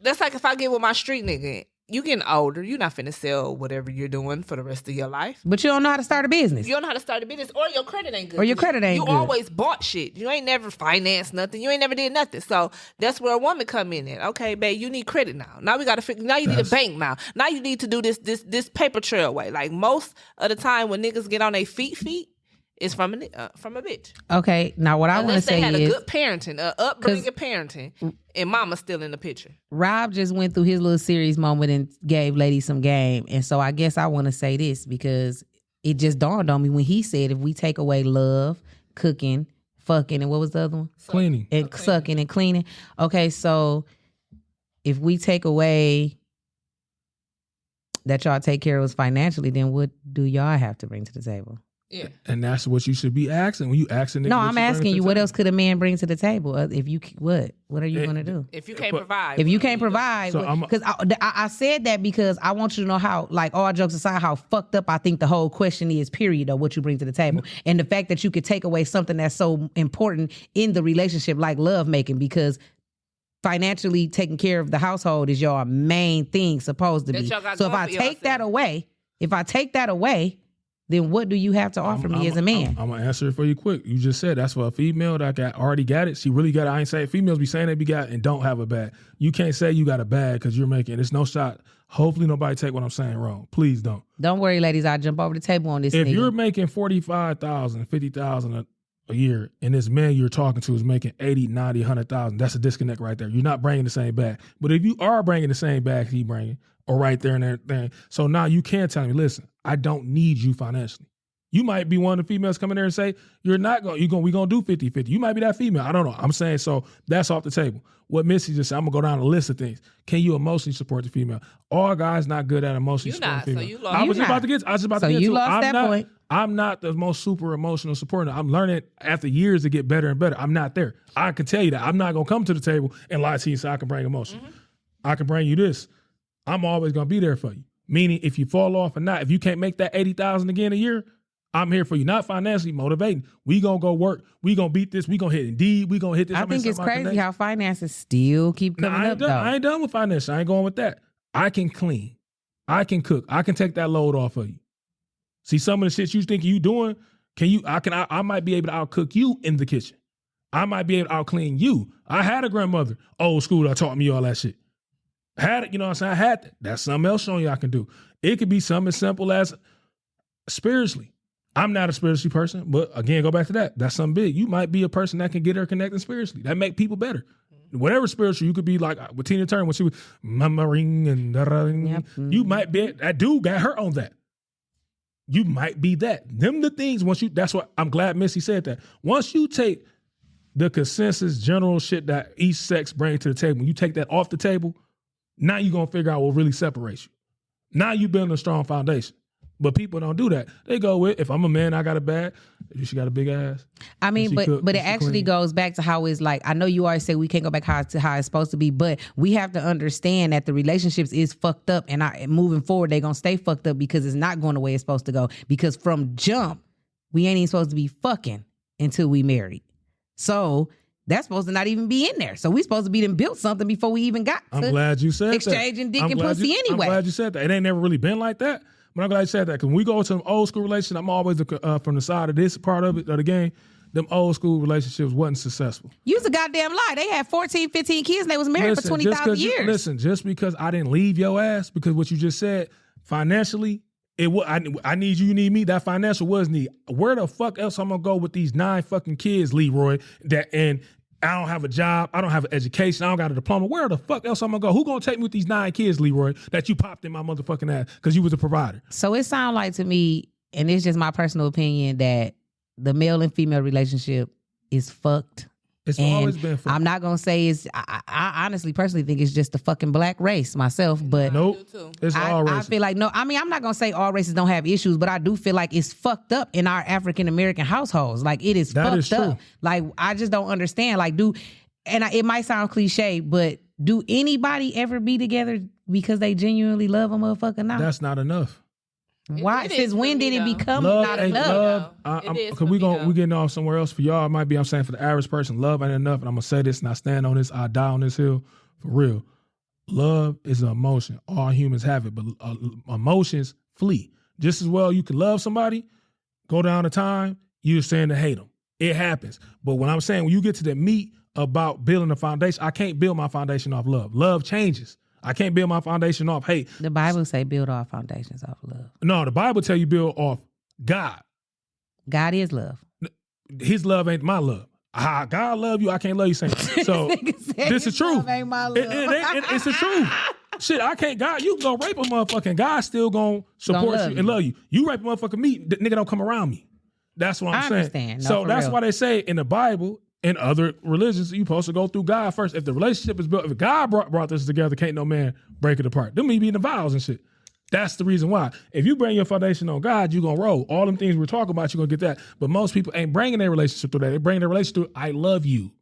that's like if I get with my street nigga, you getting older, you're not finna sell whatever you're doing for the rest of your life. But you don't know how to start a business. You don't know how to start a business, or your credit ain't good. Or your credit ain't you good. You always bought shit. You ain't never financed nothing. You ain't never did nothing. So that's where a woman come in at. Okay, babe, you need credit now. Now we got to figure. Now you need a bank now. Now you need to do this paper trail way. Like most of the time when niggas get on their feet, it's from a bitch. Okay, now what I want to Unless they say had is a good parenting, upbringing parenting, and mama's still in the picture. Rob just went through his little serious moment and gave ladies some game. And so I guess I want to say this because it just dawned on me when he said if we take away love, cooking, fucking, and what was the other one? Cleaning. And sucking and cleaning. Okay, so if we take away that y'all take care of us financially, then what do y'all have to bring to the table? Yeah. And that's what you should be asking when you asking niggas. No, what I'm bring asking to you, the what table. else could a man bring to the table? If you what are you going to do? If you can't provide. If you can't provide, So because I said that because I want you to know how, like, all jokes aside, how fucked up I think the whole question is, period, of what you bring to the table. And the fact that you could take away something that's so important in the relationship, like love making, because financially taking care of the household is your main thing supposed to That be. y'all got So if going I for take that yourself. away, then what do you have to offer me as a man? I'm gonna answer it for you quick. You just said that's for a female that already got it. She really got it. I ain't saying females be saying they be got it and don't have a bag. You can't say you got a bag because you're making. It's no shot. Hopefully nobody take what I'm saying wrong. Please don't. Don't worry, ladies. I'll jump over the table on this. If nigga. you're making $45,000, $50,000 a year, and this man you're talking to is making 80, 90, 100,000, that's a disconnect right there. You're not bringing the same bag. But if you are bringing the same bag he bringing, or right there and everything, so now you can tell me, listen, I don't need you financially. You might be one of the females coming there and say, you're not going, we're going to do 50-50. You might be that female. I don't know. I'm saying, so that's off the table. What Missy just said, I'm going to go down a list of things. Can you emotionally support the female? All guys not good at emotionally supporting the female. So you lost. I was just about to get So to you it. lost that point. I'm not the most super emotional supporter. I'm learning after years to get better and better. I'm not there. I can tell you that. I'm not going to come to the table and lie to you so I can bring emotion. Mm-hmm. I can bring you this. I'm always going to be there for you. Meaning if you fall off or not, if you can't make that 80,000 again a year, I'm here for you. Not financially motivating. We going to go work. We going to beat this. We going to hit Indeed. We going to hit this. I think it's crazy how finances still keep coming up, though. I ain't done with finance. I ain't going with that. I can clean. I can cook. I can take that load off of you. See, some of the shit you think you doing, I might be able to outcook you in the kitchen. I might be able to outclean you. I had a grandmother, old school, that taught me all that shit. Had it, you know what I'm saying? I had that. That's something else showing you I can do. It could be something as simple as spiritually. I'm not a spiritual person, but again, go back to that. That's something big. You might be a person that can get her connected spiritually. That make people better. Whatever spiritual, you could be like with Tina Turner when she was mama ring and da-da-ring. Yep. You might be, that dude got her on that. You might be that. Them the things that's what I'm glad Missy said that. Once you take the consensus general shit that each sex brings to the table, you take that off the table, now you're going to figure out what really separates you. Now you building a strong foundation. But people don't do that. They go with, if I'm a man, I got a bag. If she got a big ass. I mean, but it actually clean. goes back to how it's like, I know you always say we can't go back to how it's supposed to be, but we have to understand that the relationships is fucked up, and moving forward, they're going to stay fucked up because it's not going the way it's supposed to go. Because from jump, we ain't even supposed to be fucking until we married. So that's supposed to not even be in there. So we supposed to be done built something before we even got I'm to glad you said exchanging that. dick and pussy anyway. I'm glad you said that. It ain't never really been like that. But I'm glad you said that, because when we go to an old school relationship, I'm always from the side of this part of the game, them old school relationships wasn't successful. Use a goddamn lie. They had 14, 15 kids and they was married for 20,000 years. Just because I didn't leave your ass, because what you just said, financially, I need you need me, that financial was need. Where the fuck else I'm gonna go with these 9 fucking kids, Leroy, I don't have a job. I don't have an education. I don't got a diploma. Where the fuck else I'm gonna go? Who gonna take me with these 9 kids, Leroy, that you popped in my motherfucking ass because you was a provider? So it sounds like to me, and it's just my personal opinion, that the male and female relationship is fucked. It's And always been fucked. I'm not gonna say it's. I honestly, personally think it's just the fucking black race myself. But Nope. do too. It's all I racist. feel like no. I mean, I'm not gonna say all races don't have issues, but I do feel like it's fucked up in our African American households. Like it is That fucked is up. true. Like I just don't understand. Like it might sound cliche, but do anybody ever be together because they genuinely love a motherfucker? Now, That's not enough. why? It is Since for when me, did it though. become Love not ain't enough? love. It is Cause for we me, we though. getting off somewhere else. For y'all, it might be. I'm saying for the average person, love ain't enough. And I'm gonna say this, and I stand on this. I die on this hill for real. Love is an emotion. All humans have it, but emotions flee. Just as well, you can love somebody, go down the time, you're saying to hate them. It happens. But when I'm saying when you get to the meat about building a foundation, I can't build my foundation off love. Love changes. I can't build my foundation off hate. The Bible say build all foundations off love. No, the Bible tell you build off God. God is love. His love ain't my love. God love you, I can't love you same. So this is true. Ain't my love. It's the truth. Shit, I can't. God, you can go rape a motherfucking God still gonna support love you and you. love you. You rape a motherfucking me, the nigga don't come around me. That's what I'm I saying. understand. No, So for that's real. why they say in the Bible and other religions, you supposed to go through God first. If the relationship is built, if God brought this together, can't no man break it apart. Them me be in the vows and shit. That's the reason why. If you bring your foundation on God, you're gonna roll. All them things we're talking about, you're gonna get that. But most people ain't bringing their relationship through that. They bring their relationship through I love you.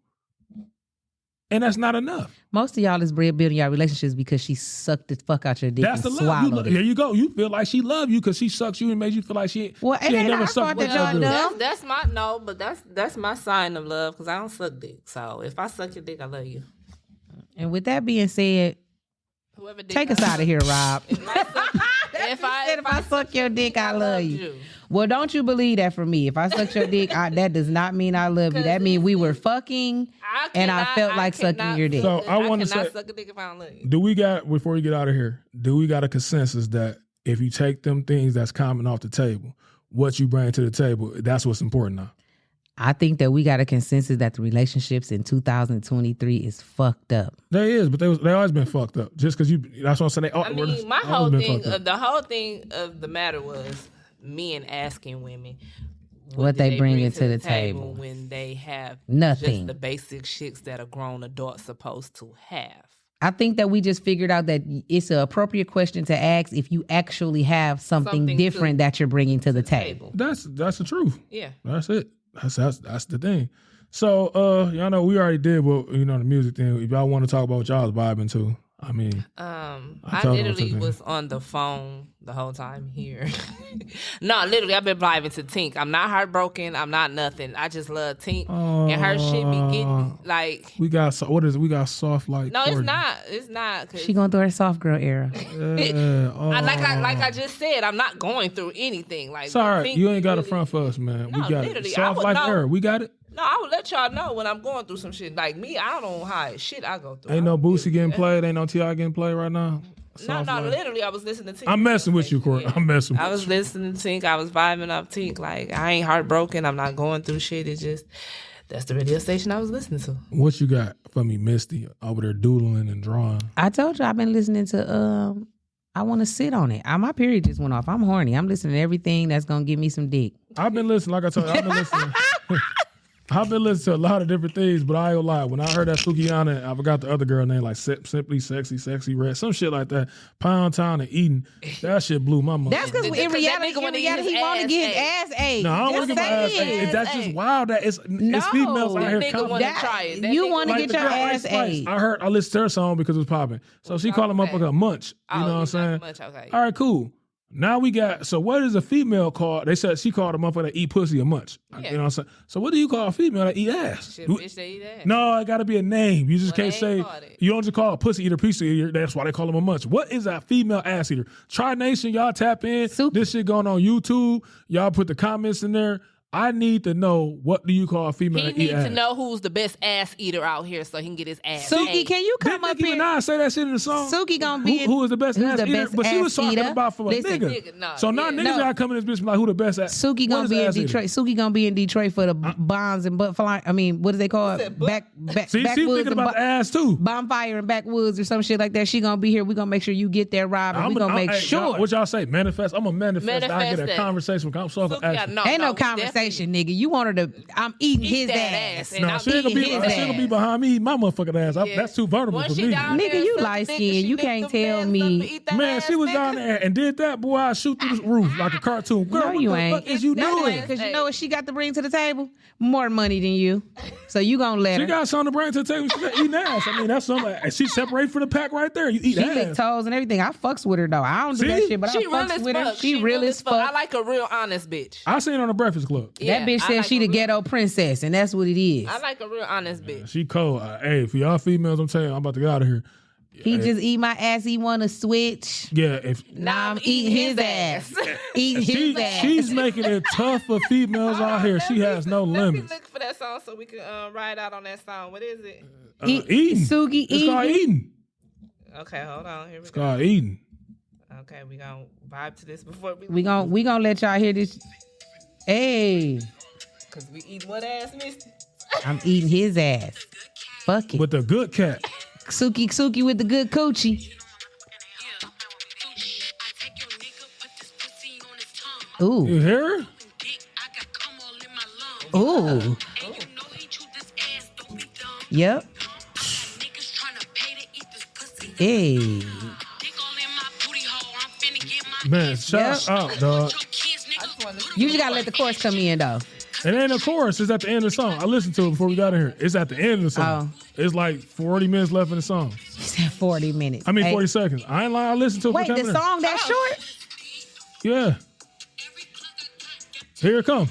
And that's not enough. Most of y'all is building y'all relationships because she sucked the fuck out your dick That's and the love. swallowed it. There you go. You feel like she love you because she sucks you and made you feel like she Well, it ain't ain't never our sucked fault what that y'all y'all do. dumb. That's my no, but that's my sign of love because I don't suck dick. So if I suck your dick, I love you. And with that being said, Whoever dick take I us out of here, Rob. If I suck your dick, I love loved you. Well, don't you believe that for me. If I suck your dick, that does not mean I love you. That means we were fucking and I felt like sucking your dick. So I wanna cannot say- suck a dick if I don't love you. Do we got, before we get out of here, do we got a consensus that if you take them things that's common off the table, what you bring to the table, that's what's important now? I think that we got a consensus that the relationships in 2023 is fucked up. They is, but they always been fucked up. Just because you, that's what I'm saying. I mean, my whole thing, the whole thing of the matter was men asking women What did they bring into the table. when they have Nothing. just the basic shits that a grown adult supposed to have. I think that we just figured out that it's an appropriate question to ask if you actually have something Something different that you're bringing to the table. That's the truth. Yeah. That's it. That's the thing. So y'all know we already did what the music thing. If y'all want to talk about what y'all was vibing to, I mean, I told him literally something. was on the phone the whole time here. No, literally, I've been vibing to Tink. I'm not heartbroken. I'm not nothing. I just love Tink, and her shit be getting like. we got we got soft like. No, it's Courtney. not. It's not. 'Cause She going through her soft girl era. Yeah, like I just said, I'm not going through anything. Like, Sorry, Tink you ain't got a really- front for us, man. No, we got it. literally, I Soft would life know. era. We got it. No, I would let y'all know when I'm going through some shit. Like me, I don't hide shit I go through. Ain't I no don't Boosie give a getting fuck. played. Ain't no T.I. getting played right now. No, Soft life. literally, I was listening to Tink. I'm messing with you, Court. Yeah. I'm messing with I was listening to Tink. I was vibing up Tink. Like, I ain't heartbroken. I'm not going through shit. It's just, that's the radio station I was listening to. you. What you got for me, Misty, over there doodling and drawing? I told you I've been listening to I want to sit on it. My period just went off. I'm horny. I'm listening to everything that's gonna give me some dick. I've been listening, like I told you, I've been listening. I've been listening to a lot of different things, but I ain't gonna lie. When I heard that Sukiana, I forgot the other girl name, like Simply Sexy Red, some shit like that. Pound Town and Eden. That shit blew my mind. That's because in That reality, nigga wanna he get his want to ass get his ate. ass ate. No, I don't want to Just get my ass say ate. it. That's just wild. That it's No. females out That here nigga confident. wanna That- try it. That you nigga wanna wanna get the your girl ass Ice Spice. ate. I listened to her song because it was popping. So she called him motherfucker a munch. You know what I'm saying? Okay. All right, cool. Now we got, so what is a female called? They said she called a motherfucker that eat pussy a munch. You know what I'm saying? So what do you call a female that eat ass? Shit, bitch, they eat ass. No, it got to be a name. You just Well, can't they say, ain't called it. you don't just call a pussy eater pizza eater. That's why they call them a munch. What is a female ass eater? Tri Nation, y'all tap in. Soup. This shit going on YouTube. Y'all put the comments in there. I need to know what do you call a female He that eat needs ass. to know who's the best ass eater out here so he can get his ass. Suki, ate. can you come Didn't up Nicki here? Minaj say that shit in the song? Suki gonna be who is the best who's ass the eater? best But she was ass talking eater? about for a Listen, nigga. Nah, So now yeah. niggas No. gotta come in this bitch and be like, who the best ass? Suki what gonna is be in ass eater? Detroit. Suki gonna be in Detroit for the bonds and butt fly. I mean, what do they call it? See, she Backwoods thinking and about the ass too. bonfire and backwoods or some shit like that. She gonna be here. We gonna make sure you get there, Rob. And we gonna make hey, sure. What y'all say? Manifest. I'm a manifest. I Manifest get a that. conversation. I'm so Suki got- action. no, Ain't no definitely. conversation, nigga. You want her to? I'm eating Eat his that ass. ass. And No, I'm she ain't gonna be. eating She his ain't gonna be ass. behind me eating my motherfucking ass. Yeah. That's too vulnerable Once for she me. down Nigga, there, you suck light the skinned. dick, You she can't lick them tell fans me. up and eat that Man, ass, she was nigga. down there and did that, boy. I shoot through the roof like a cartoon. Girl, No, what you the ain't. fuck is you No, doing? because you know what she got to bring to the table? More money than you. So you gonna let She her. got something to bring to the table. She got eating ass. I mean, that's something. And she separated from the pack right there. You eat She lick ass. toes and everything. I fucks with her though. I don't do that See? shit, but She I real fucks as with her. fuck. She real as fuck. I like a real honest bitch. I seen her on the Breakfast Club. That Yeah, bitch I said like she a the real- ghetto princess, and that's what it is. I like a real honest bitch. She cold. Hey, for y'all females, I'm telling you, I'm about to get out of here. He just eat my ass. He want to switch. Yeah, if Now I'm eating his ass. Eating his ass. she's making it tough for females out here. She has no Let me limits. look for that song so we can ride out on that song. What is it? Eating. Suki It's called eating. eating. Okay, hold on. Here we It's go. called eating. Okay, we gonna vibe to this before We gonna let y'all hear this. Hey, Cause we eat what ass, miss? I'm eating his ass. Fuck it. With the good cat. Suki with the good coochie. Ooh, You hear her? ooh. Yep. Hey. Man, shout Yep. out, dog. You just gotta let the chorus come in though. It ain't a chorus. It's at the end of the song. I listened to it before we got in here. It's at the end of the song. It's like 40 minutes left in the song. You said 40 minutes. I mean, Hey, 40 seconds. I ain't lying. I listened to it Wait, for 10 the minutes. song that short? Yeah. Here it come.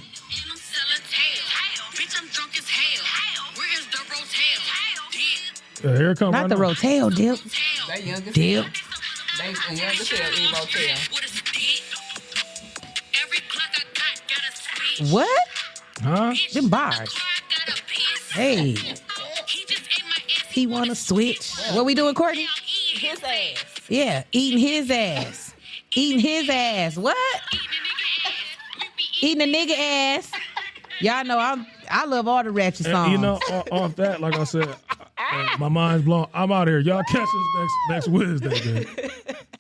Yeah, here it come. Not right the now. Rotel dip. That youngest Dip. They youngest in Rotel. What? Huh? Them bars. Hey. He wanna switch. What we doing, Courtney? His ass. Yeah, eating his ass. Eating his ass. What? Eating a nigga ass. Y'all know I love all the ratchet songs. And, you know, off that, like I said, my mind's blown. I'm out here. Y'all catch us next Wednesday, man.